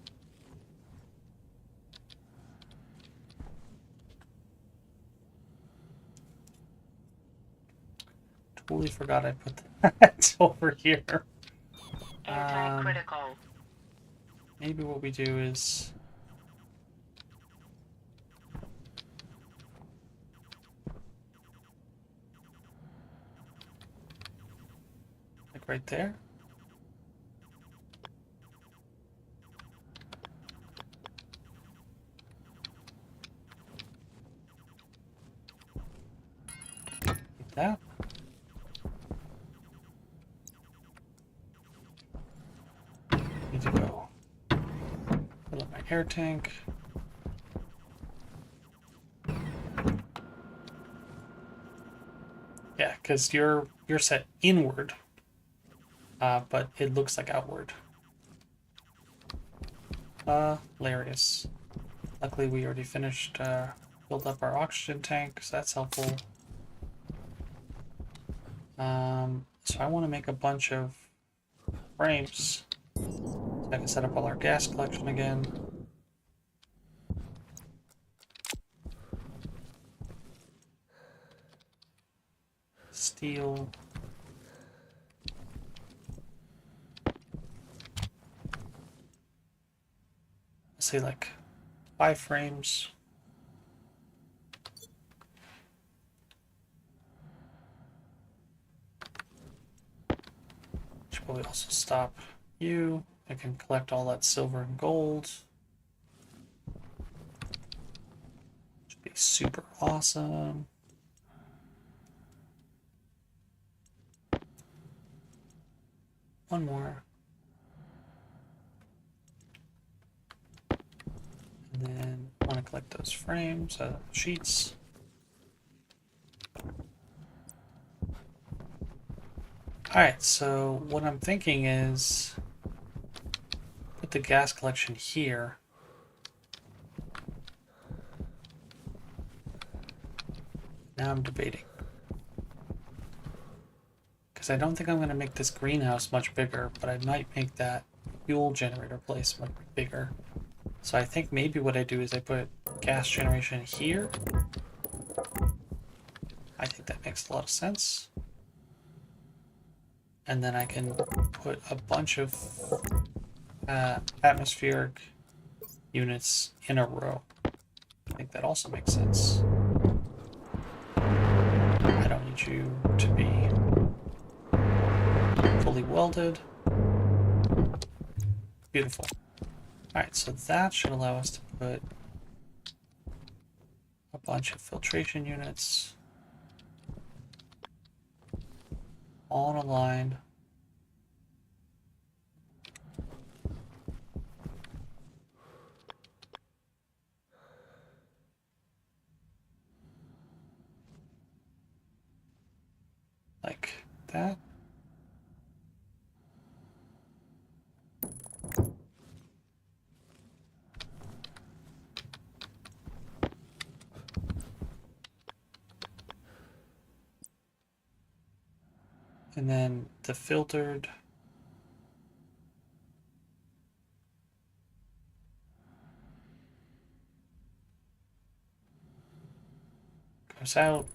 Totally forgot I put that over here. Air tank critical. Maybe what we do is like right there. Like that. Need to go fill up my air tank. Yeah, because you're set inward, but it looks like outward. Hilarious. Luckily, we already finished, built up our oxygen tank, so that's helpful. So I want to make a bunch of frames so I can set up all our gas collection again. Steel. Let's say like 5 frames. Should probably also stop you. I can collect all that silver and gold. Should be super awesome. One more. And then I want to collect those frames, sheets. Alright, so what I'm thinking is put the gas collection here. Now I'm debating. Because I don't think I'm going to make this greenhouse much bigger, but I might make that fuel generator place much bigger. So I think maybe what I do is I put gas generation here. I think that makes a lot of sense. And then I can put a bunch of atmospheric units in a row. I think that also makes sense. I don't need you to be fully welded. Beautiful. Alright, so that should allow us to put a bunch of filtration units all in a line. Like that. And then the filtered goes out,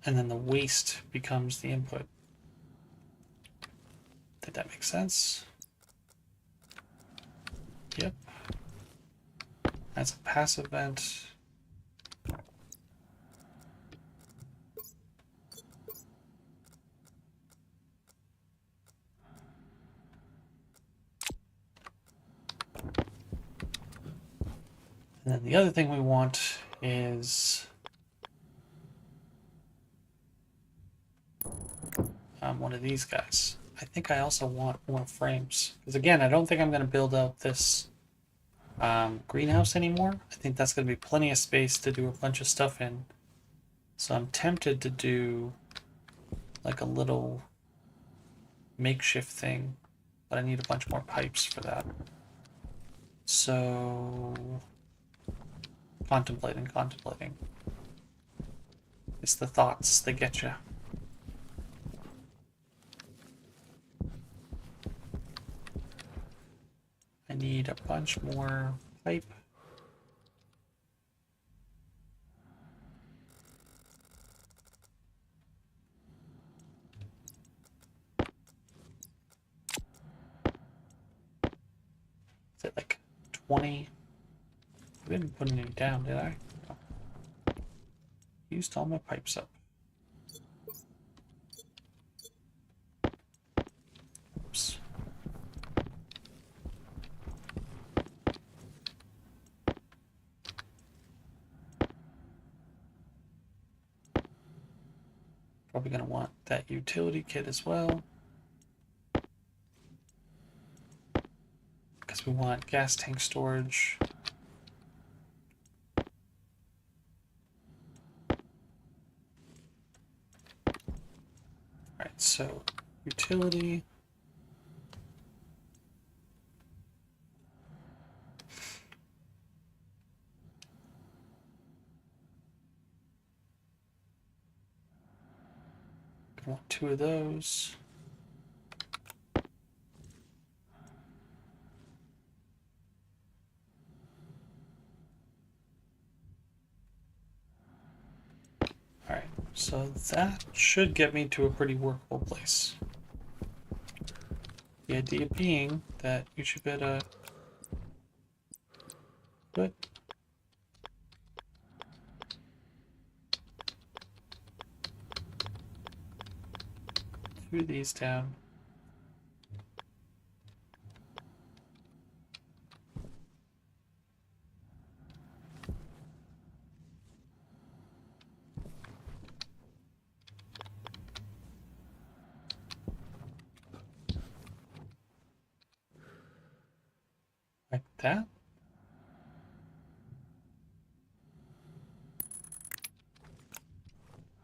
and then the waste becomes the input. Did that make sense? Yep. That's a passive vent. And then the other thing we want is one of these guys. I think I also want more frames. Because again, I don't think I'm going to build out this greenhouse anymore. I think that's going to be plenty of space to do a bunch of stuff in. So I'm tempted to do like a little makeshift thing, but I need a bunch more pipes for that. So contemplating. It's the thoughts that get you. I need a bunch more pipe. Is it like 20? I didn't put any down, did I? No. Used all my pipes up. Oops. Probably going to want that utility kit as well. Because we want gas tank storage. Alright, so utility. I want 2 of those. Alright, so that should get me to a pretty workable place. The idea being that you should be able to put these down. Like that.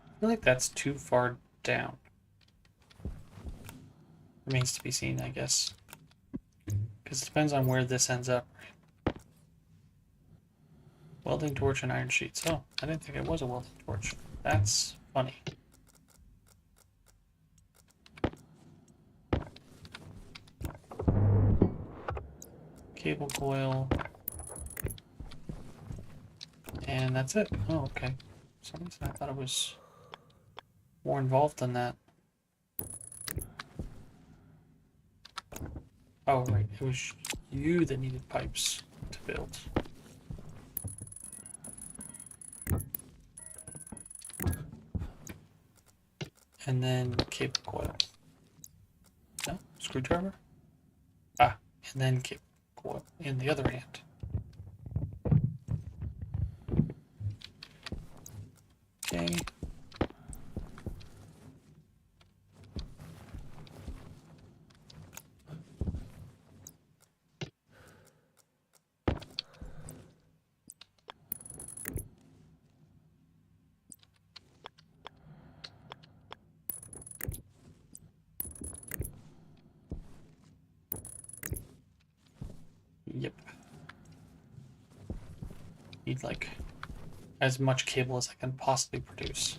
I feel like that's too far down. Remains to be seen, I guess. Because it depends on where this ends up. Welding torch and iron sheets. Oh, I didn't think it was a welding torch. That's funny. Cable coil. And that's it. Oh, okay. For some reason I thought it was more involved than that. Oh, right. It was you that needed pipes to build. And then cable coil. No? Screwdriver? Ah, and then cable coil in the other hand. need like as much cable as I can possibly produce.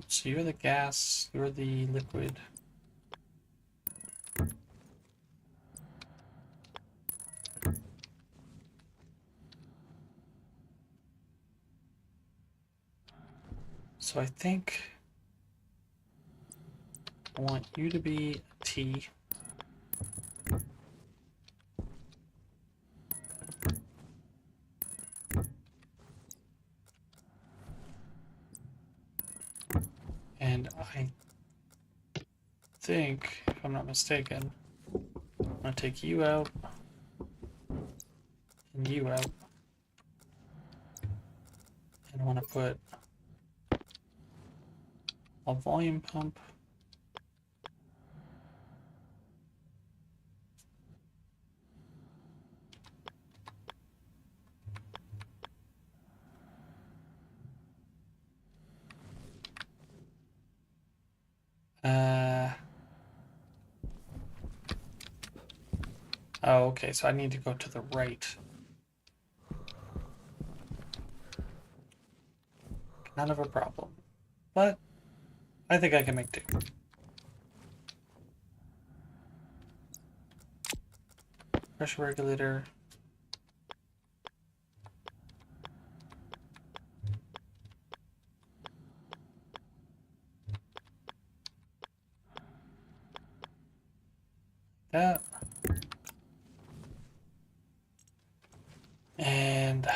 So you're the gas, you're the liquid. So I think I want you to be a T. And I think, if I'm not mistaken, I'm going to take you out and you out. And I want to put a volume pump. Oh, okay, so I need to go to the right. Kind of a problem. But I think I can make do. Pressure regulator. That. And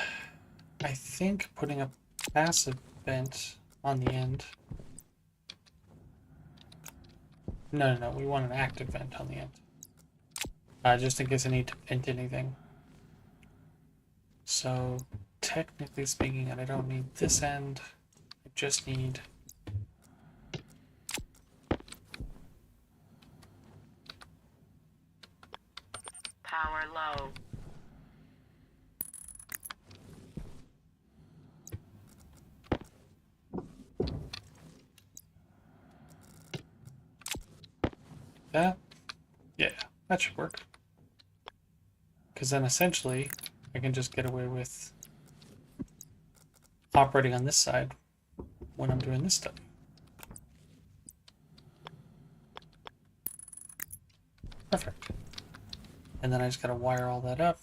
I think putting a passive vent on the end. No, we want an active vent on the end. Just in case I need to vent anything. So, technically speaking, I don't need this end. I just need... Power low. That? Yeah, that should work. Because then essentially, I can just get away with operating on this side when I'm doing this stuff. Perfect. And then I just gotta wire all that up.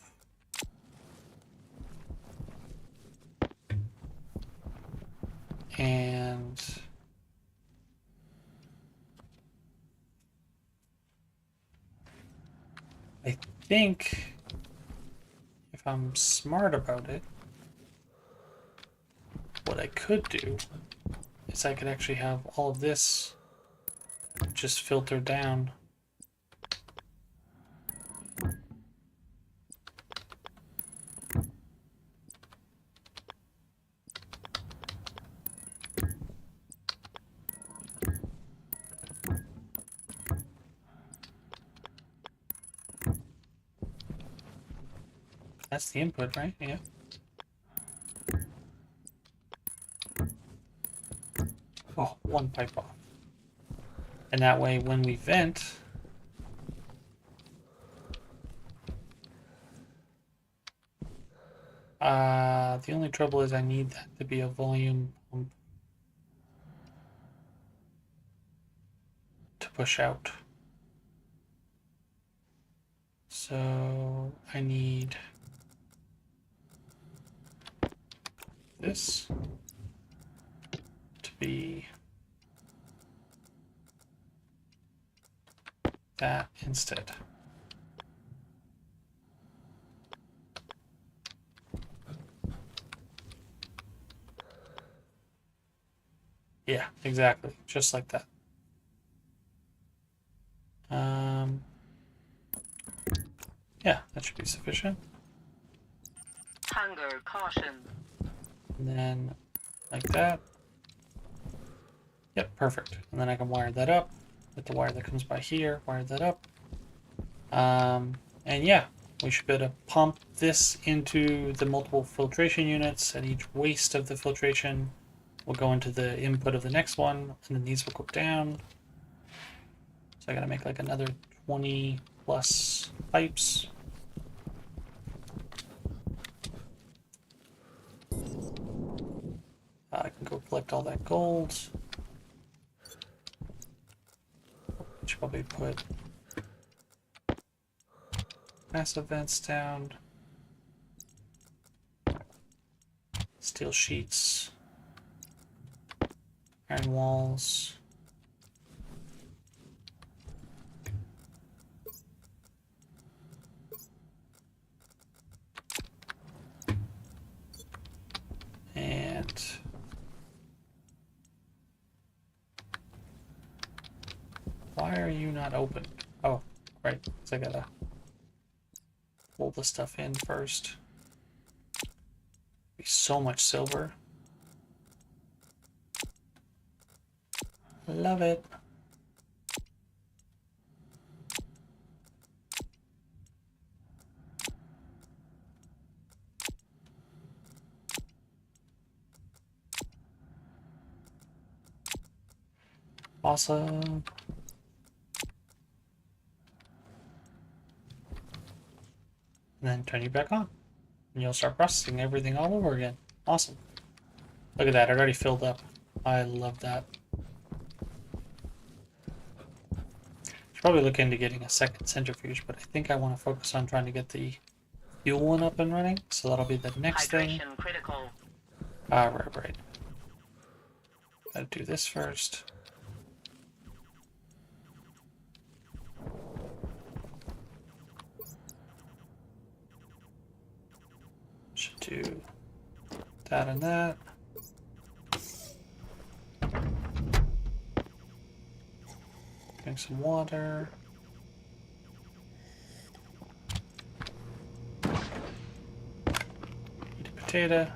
And I think if I'm smart about it, what I could do is I could actually have all of this just filter down. That's the input, right? Yeah. Oh, one pipe off. And that way when we vent, the only trouble is I need that to be a volume pump to push out. So I need this to be that instead. Yeah, exactly. Just like that. Yeah, that should be sufficient. Hunger caution. And then like that. Yep, perfect. And then I can wire that up with the wire that comes by here, wire that up. And yeah, we should be able to pump this into the multiple filtration units, and each waste of the filtration will go into the input of the next one, and then these will go down. So I gotta make like another 20 plus pipes. collect all that gold. Should probably put massive vents down. Steel sheets. Iron walls. And why are you not open? Oh, right. So I gotta pull the stuff in first. Be so much silver. Love it. Awesome. And then turn you back on. And you'll start processing everything all over again. Awesome. Look at that, it already filled up. I love that. Should probably look into getting a second centrifuge, but I think I want to focus on trying to get the fuel one up and running. So that'll be the next thing. Hydration critical. Ah, right. Gotta do this first. Should do that and that. Drink some water. Eat a potato.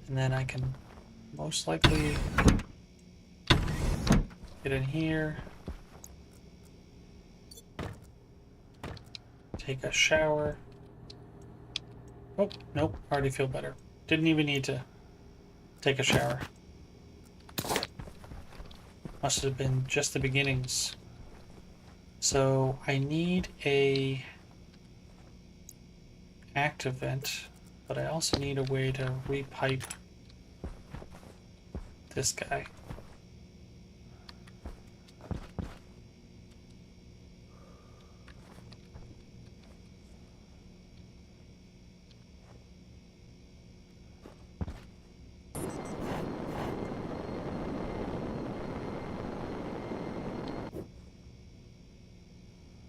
And then I can most likely get in here, take a shower. Oh, nope, already feel better. Didn't even need to take a shower. Must have been just the beginnings. So I need a active vent, but I also need a way to repipe this guy.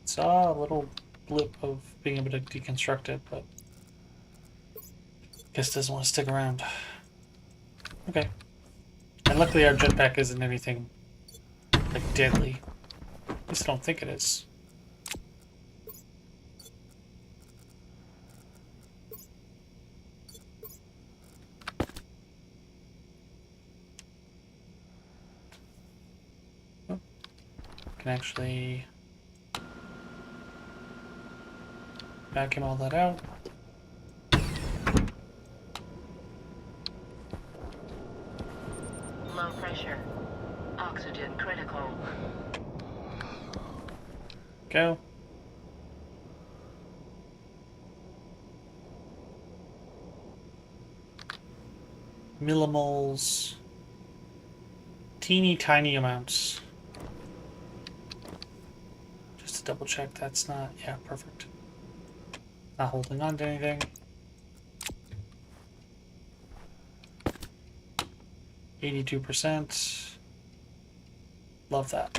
Saw a little blip of being able to deconstruct it, but guess doesn't want to stick around. Okay. And luckily our jetpack isn't anything like deadly. At least I don't think it is. Oh. Can actually vacuum all that out. Low pressure. Oxygen critical. Go. Millimoles. Teeny tiny amounts. Just to double check that's not, yeah, perfect. Not holding on to anything. 82%. Love that.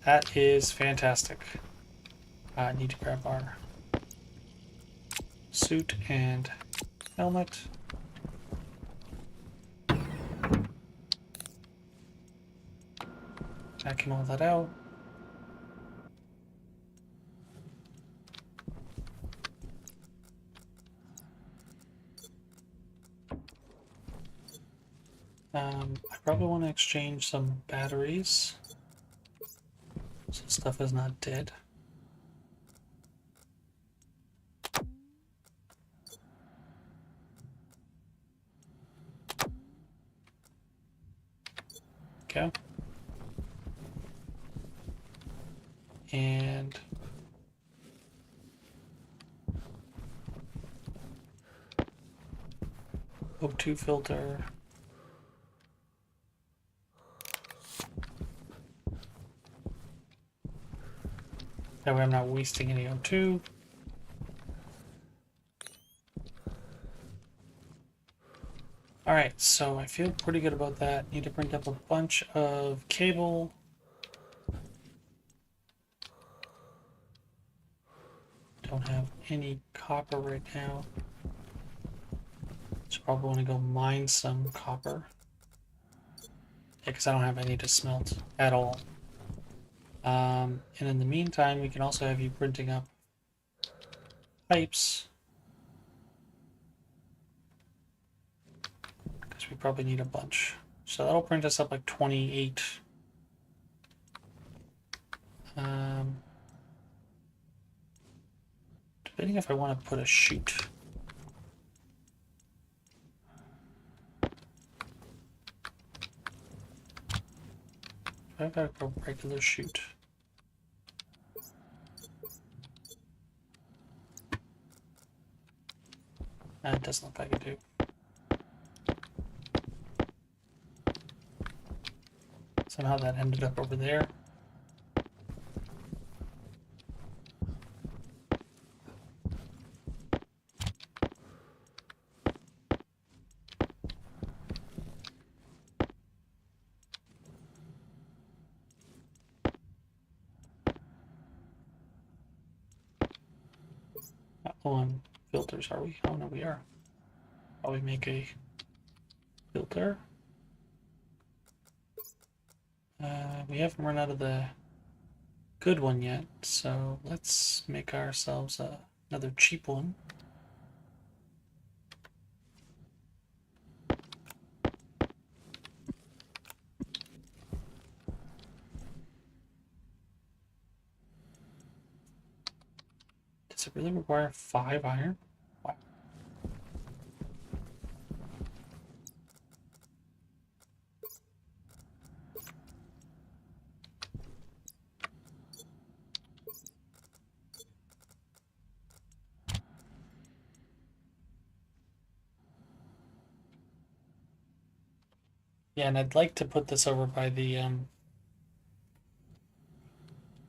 That is fantastic. I need to grab our suit and helmet. Vacuum all that out. I probably want to exchange some batteries so stuff is not dead. Go. And O2 filter. That way I'm not wasting any O2. Alright, so I feel pretty good about that. Need to bring up a bunch of cable. Don't have any copper right now. So probably want to go mine some copper. Yeah, because I don't have any to smelt at all. And in the meantime, we can also have you printing up pipes. Because we probably need a bunch. So that'll print us up like 28. Debating if I want to put a chute. I've got a regular chute. It doesn't look like I do. Somehow that ended up over there. Not low on filters, are we? Oh no, we are. Probably make a filter. We haven't run out of the good one yet, so let's make ourselves another cheap one. Does it really require 5 iron? Wow. Yeah, and I'd like to put this over by the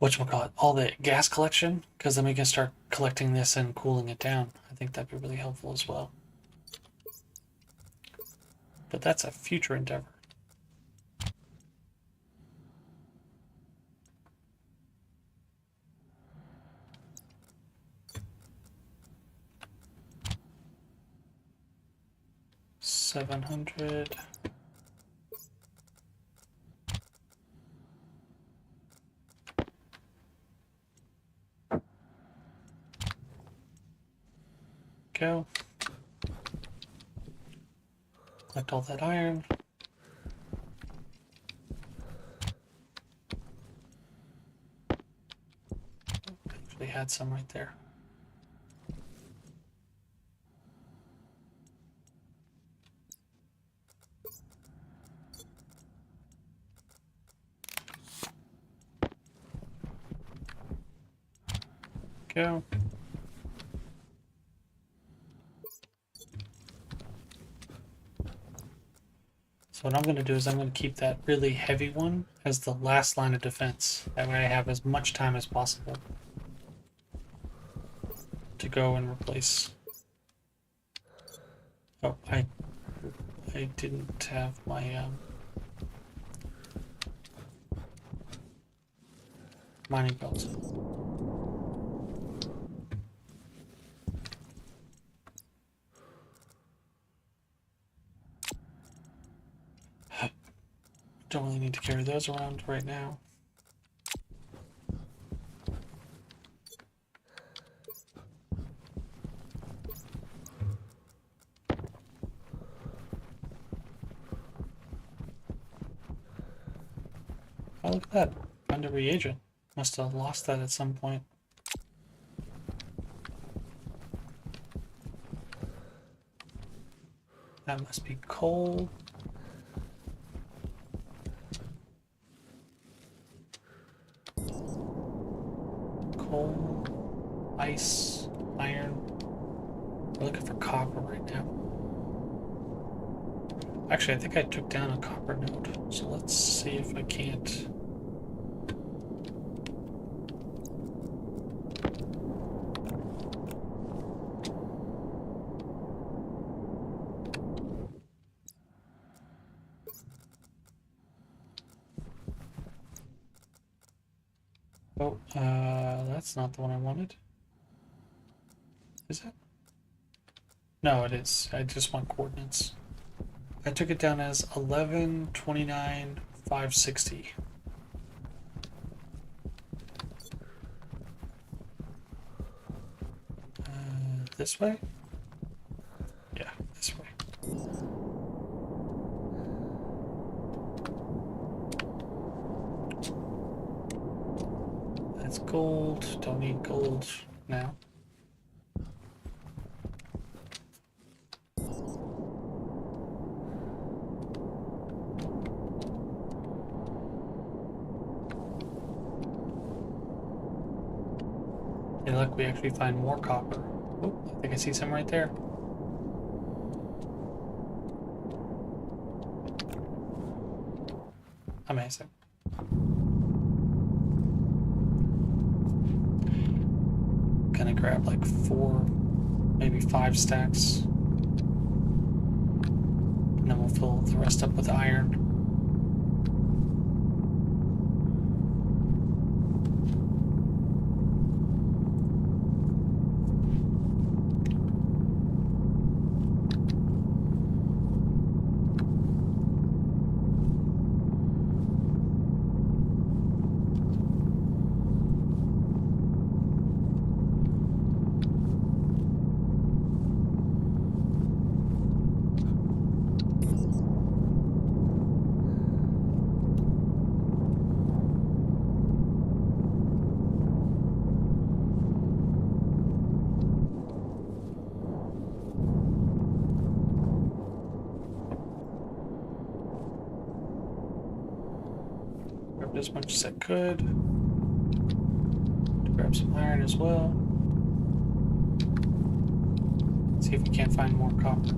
whatchamacallit, all the gas collection, because then we can start collecting this and cooling it down. I think that'd be really helpful as well. But that's a future endeavor. $700. Go. Collect all that iron. Actually had some right there. Go. So what I'm going to do is I'm going to keep that really heavy one as the last line of defense. That way I have as much time as possible to go and replace. Oh, I didn't have my mining belt. Don't really need to carry those around right now. Oh, look at that. Found a reagent. Must have lost that at some point. That must be coal. coal, ice, iron. We're looking for copper right now. Actually, I think I took down a copper node, so let's see if I can't. Oh, that's not the one I wanted. Is it? No, it is. I just want coordinates. I took it down as 1129,560. This way? Yeah, this way. That's gold. Don't need gold now. Hey, look, we actually find more copper. Oh, I think I see some right there. Amazing. Gonna grab like 4, maybe 5 stacks. And then we'll fill the rest up with iron. Grabbed as much as I could. Grab some iron as well. See if we can't find more copper.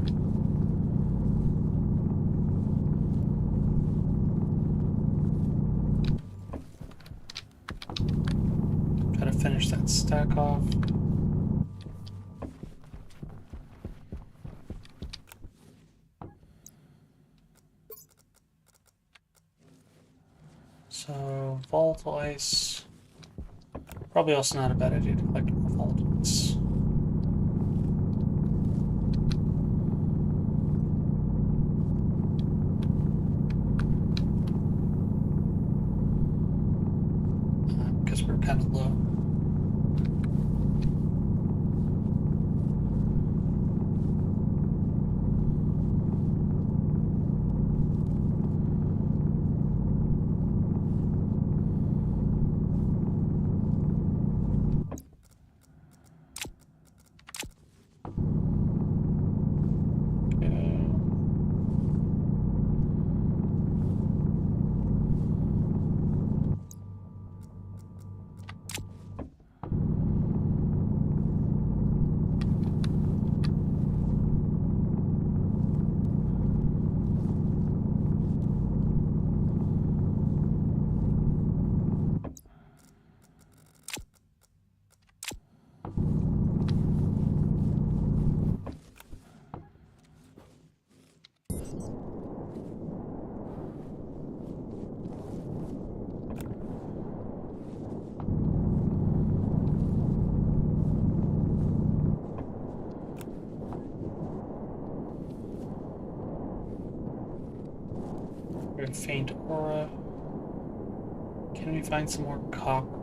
Try to finish that stack off. So, volatile ice. Probably also not a bad idea to collect more volatile ice. Because we're kind of low. Very faint aura. Can we find some more copper?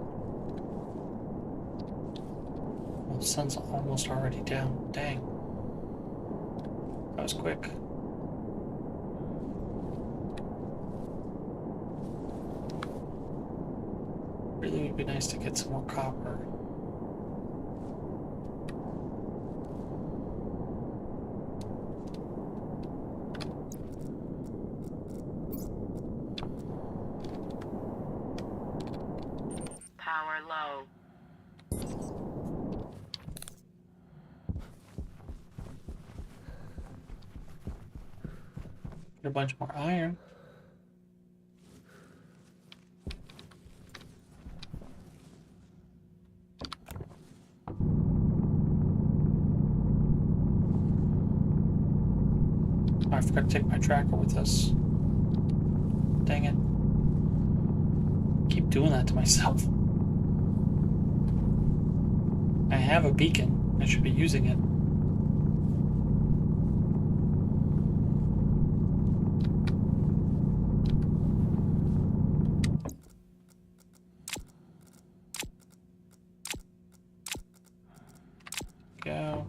Well, the sun's almost already down. Dang. That was quick. Really would be nice to get some more copper. Power low. a bunch more iron. Oh, I forgot to take my tracker with us. Dang it. Keep doing that to myself. I have a beacon. I should be using it. Go.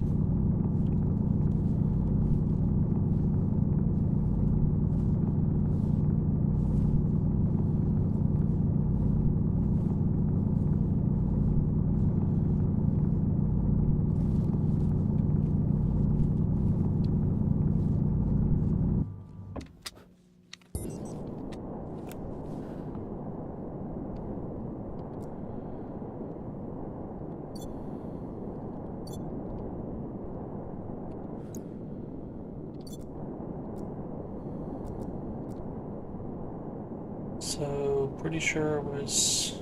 So, pretty sure it was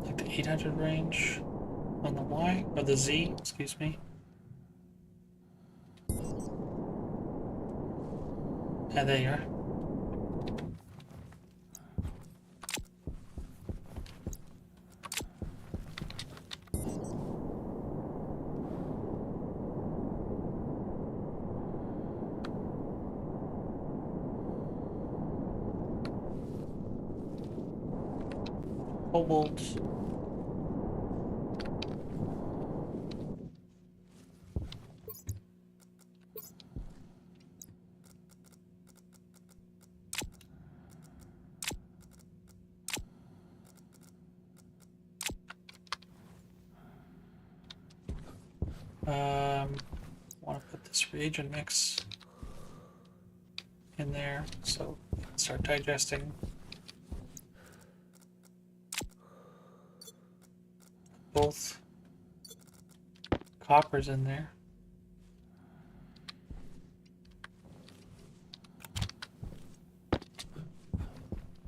like the 800 range on the Y, or the Z, excuse me. Yeah, there you are. Cobalt. Want to put this reagent mix in there so we can start digesting. Both coppers in there.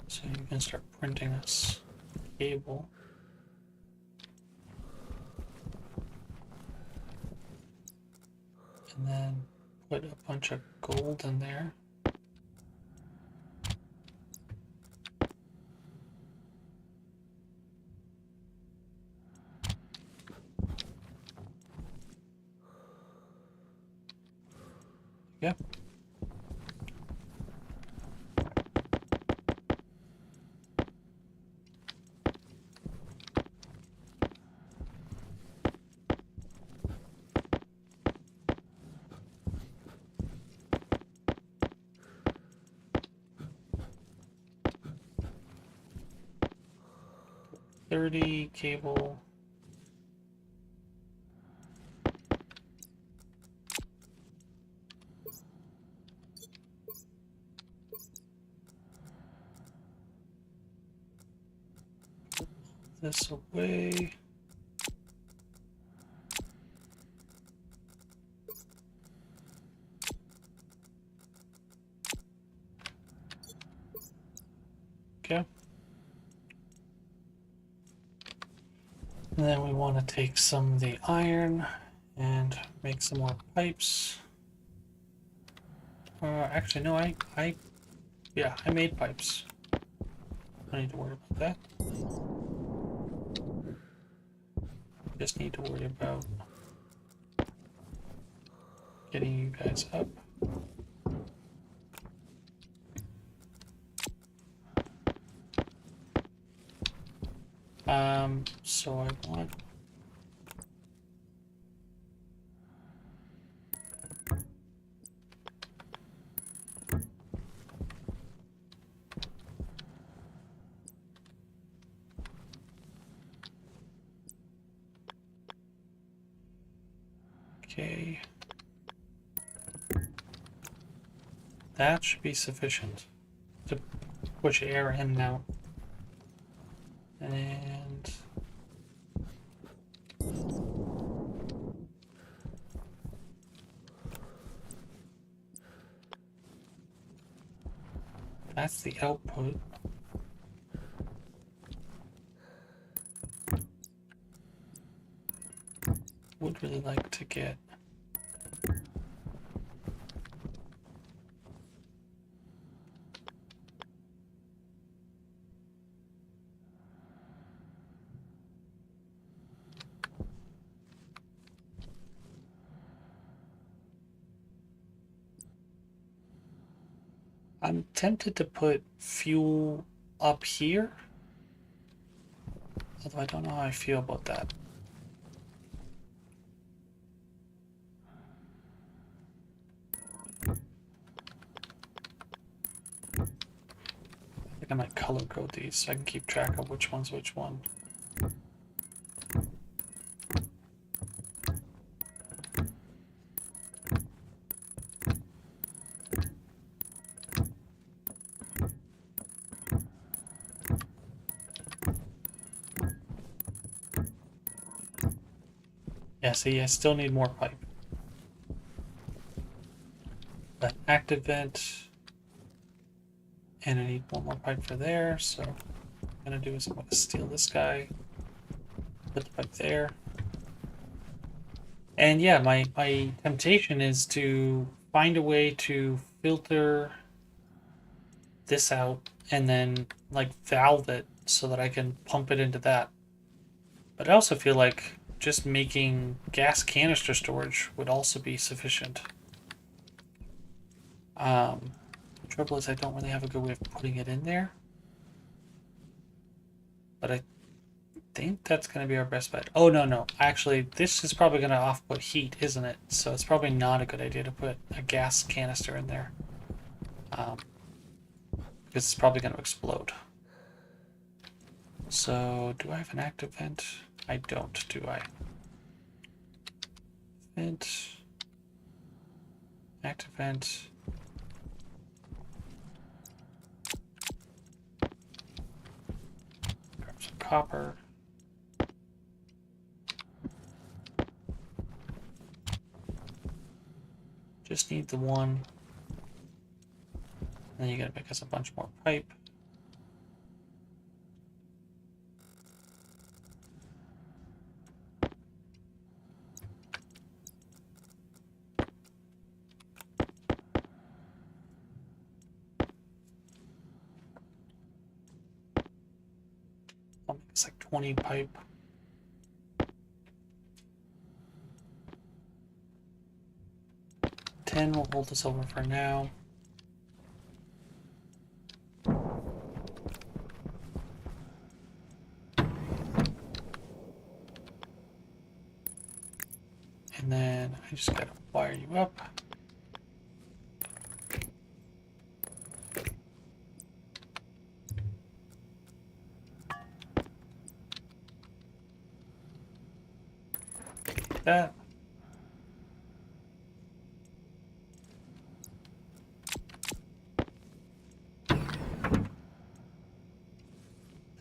So you can start printing this cable. And then put a bunch of gold in there. Yep. $30 cable. This away. Okay. And then we want to take some of the iron and make some more pipes. Actually, no, I made pipes. I don't need to worry about that. Just need to worry about getting you guys up. So I want okay. That should be sufficient to push air in now. And That's the output. Would really like to get I'm tempted to put fuel up here, although I don't know how I feel about that. I think I might color code these so I can keep track of which one's which one. Yeah, see, I still need more pipe. That active vent, and I need one more pipe for there, so what I'm gonna do is I'm gonna steal this guy, put the pipe there. And yeah, my temptation is to find a way to filter this out and then like valve it so that I can pump it into that. But I also feel like just making gas canister storage would also be sufficient. The trouble is I don't really have a good way of putting it in there. But I think that's going to be our best bet. Oh, no. Actually, this is probably going to off-put heat, isn't it? So it's probably not a good idea to put a gas canister in there. Because it's probably going to explode. So, do I have an active vent? I don't, do I? Vent. Active vent. Grab some copper. Just need the one. And then you gotta make us a bunch more pipe. I'll make this like 20 pipe. We'll hold this over for now. And then I just gotta wire you up. Like that.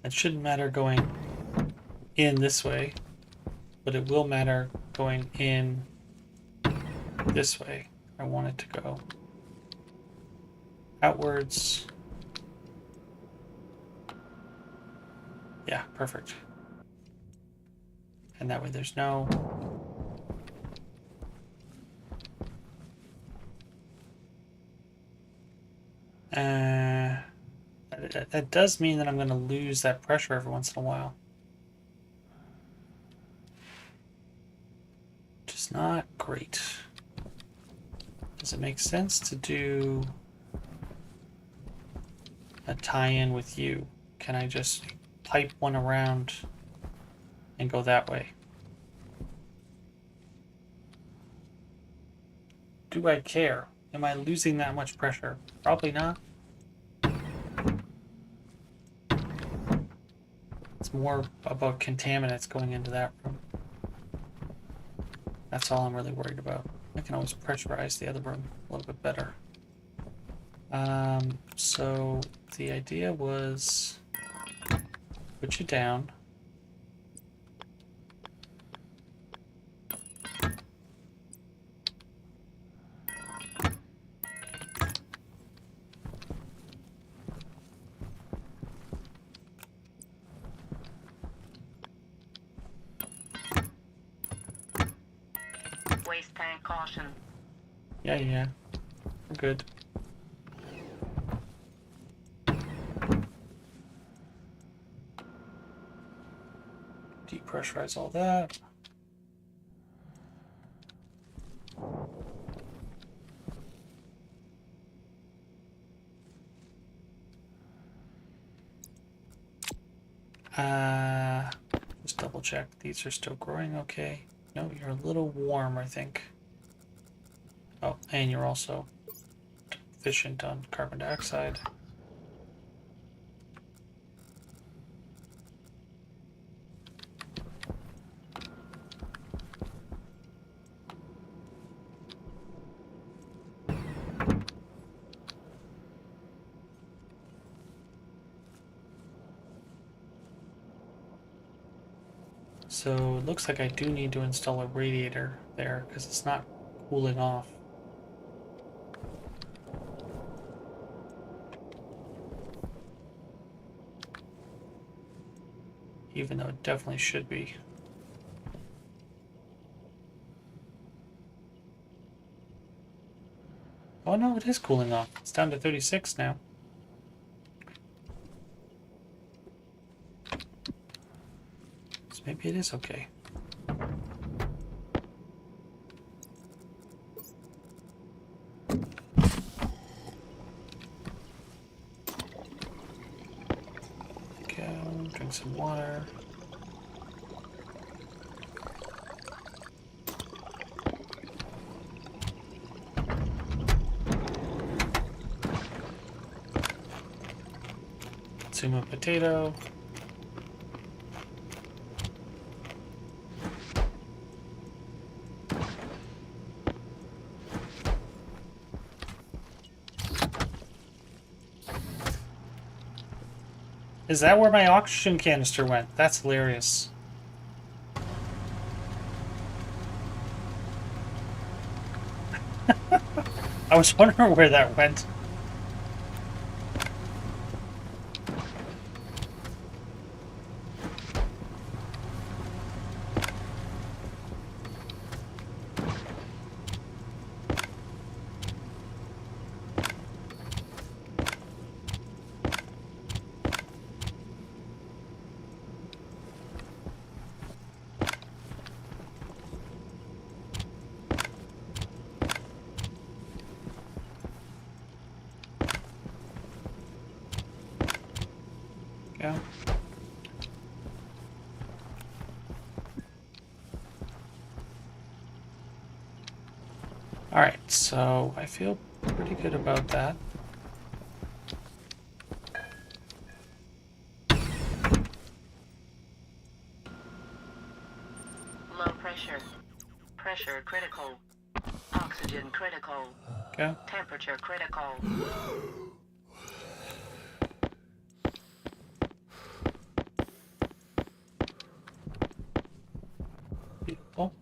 It shouldn't matter going in this way, but it will matter going in this way. I want it to go outwards. Yeah, perfect. And that way there's no... that does mean that I'm going to lose that pressure every once in a while. Which is not great. Does it make sense to do a tie-in with you? Can I just pipe one around and go that way? Do I care? Am I losing that much pressure? Probably not. It's more about contaminants going into that room. That's all I'm really worried about. I can always pressurize the other room a little bit better. So the idea was put you down. Waste tank caution. Yeah. We're good. Depressurize all that. Just double check. These are still growing okay. No, you're a little warm, I think. Oh, and you're also deficient on carbon dioxide. So it looks like I do need to install a radiator there because it's not cooling off. Even though it definitely should be. Oh no, it is cooling off. It's down to 36 now. So maybe it is okay. Go, drink some water. Consume a potato. Is that where my oxygen canister went? That's hilarious. I was wondering where that went. Yeah. Alright, so I feel pretty good about that. Low pressure. Pressure critical. Oxygen critical. Okay. Temperature critical. Beautiful.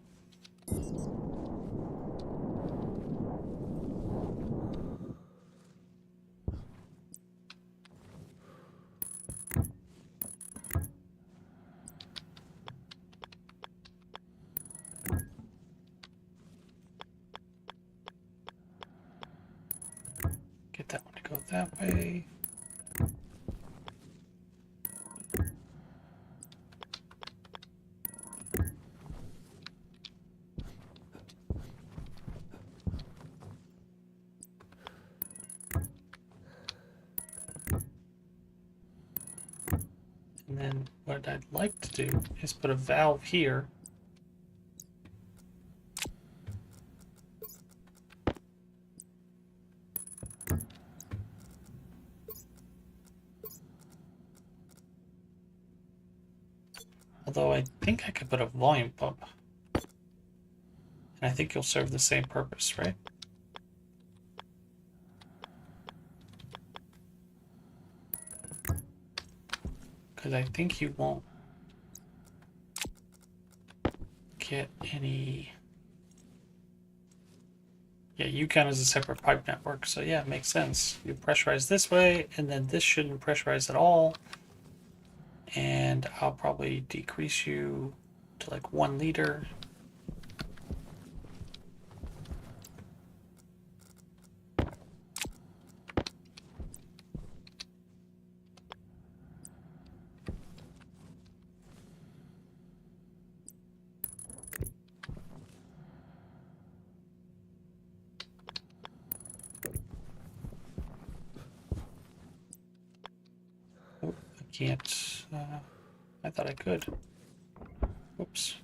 Get that one to go that way. And then what I'd like to do is put a valve here. Although I think I could put a volume pump. And I think you'll serve the same purpose, right? Because I think you won't get any... Yeah, you count as a separate pipe network, so yeah, it makes sense. You pressurize this way, and then this shouldn't pressurize at all. And I'll probably decrease you to like 1 liter. can't. I thought I could. Whoops.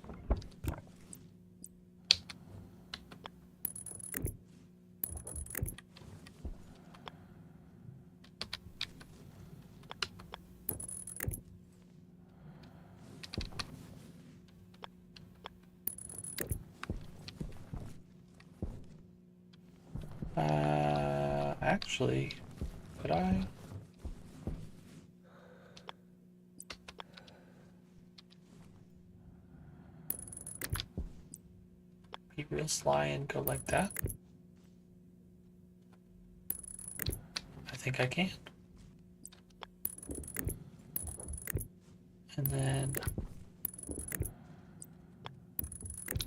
Actually, could I? Be real sly and go like that? I think I can. And then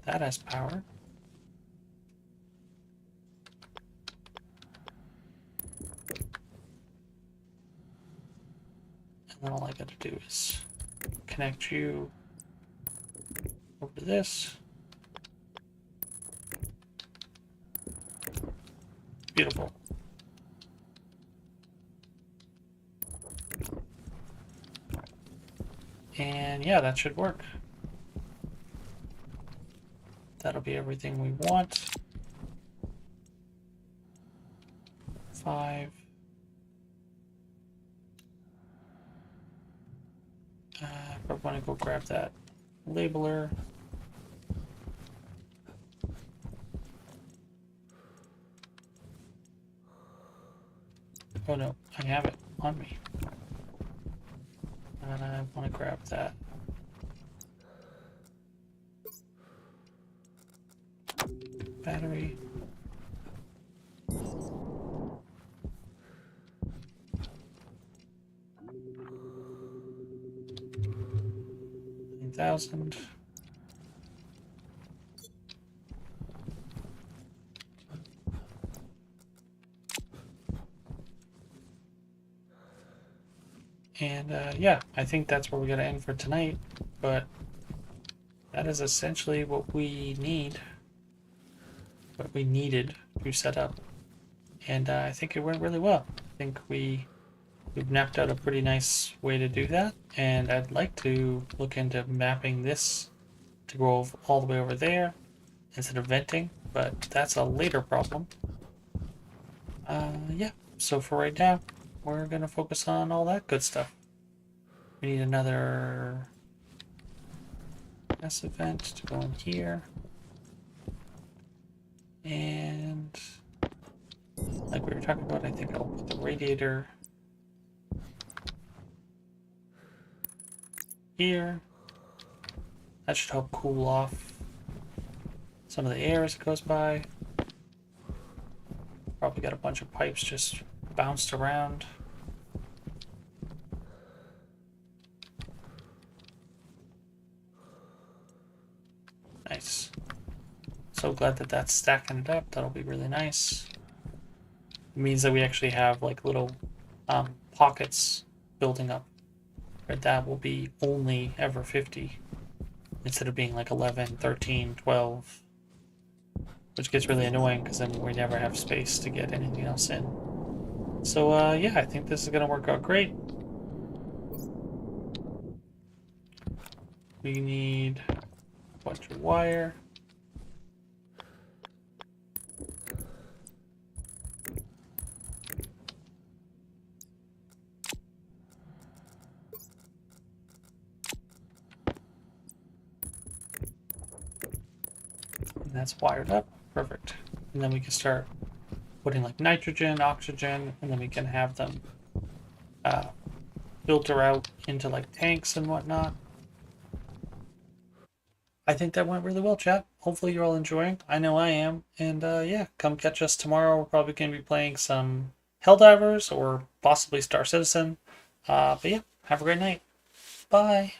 that has power. And then all I gotta do is connect you over to this. Beautiful. And yeah, that should work. That'll be everything we want. 5. I want to go grab that labeler. Oh no, I have it on me. And I want to grab that. Battery. $9,000. And yeah, I think that's where we're gonna end for tonight. But that is essentially what we need, what we needed to set up. And I think it went really well. I think we've mapped out a pretty nice way to do that. And I'd like to look into mapping this to go all the way over there instead of venting, but that's a later problem. Yeah, so for right now, we're gonna focus on all that good stuff. We need another S event to go in here. And like we were talking about, I think I'll put the radiator here. That should help cool off some of the air as it goes by. Probably got a bunch of pipes just bounced around. Nice. So glad that that's stacking it up. That'll be really nice. It means that we actually have like little pockets building up. Right, that will be only ever 50 instead of being like 11, 13, 12. Which gets really annoying because then we never have space to get anything else in. So yeah, I think this is going to work out great. We need a bunch of wire. And that's wired up. Perfect. And then we can start putting like nitrogen, oxygen, and then we can have them filter out into like tanks and whatnot. I think that went really well, chat. Hopefully you're all enjoying. I know I am. And yeah, come catch us tomorrow. We're probably going to be playing some Helldivers or possibly Star Citizen. But yeah, have a great night. Bye.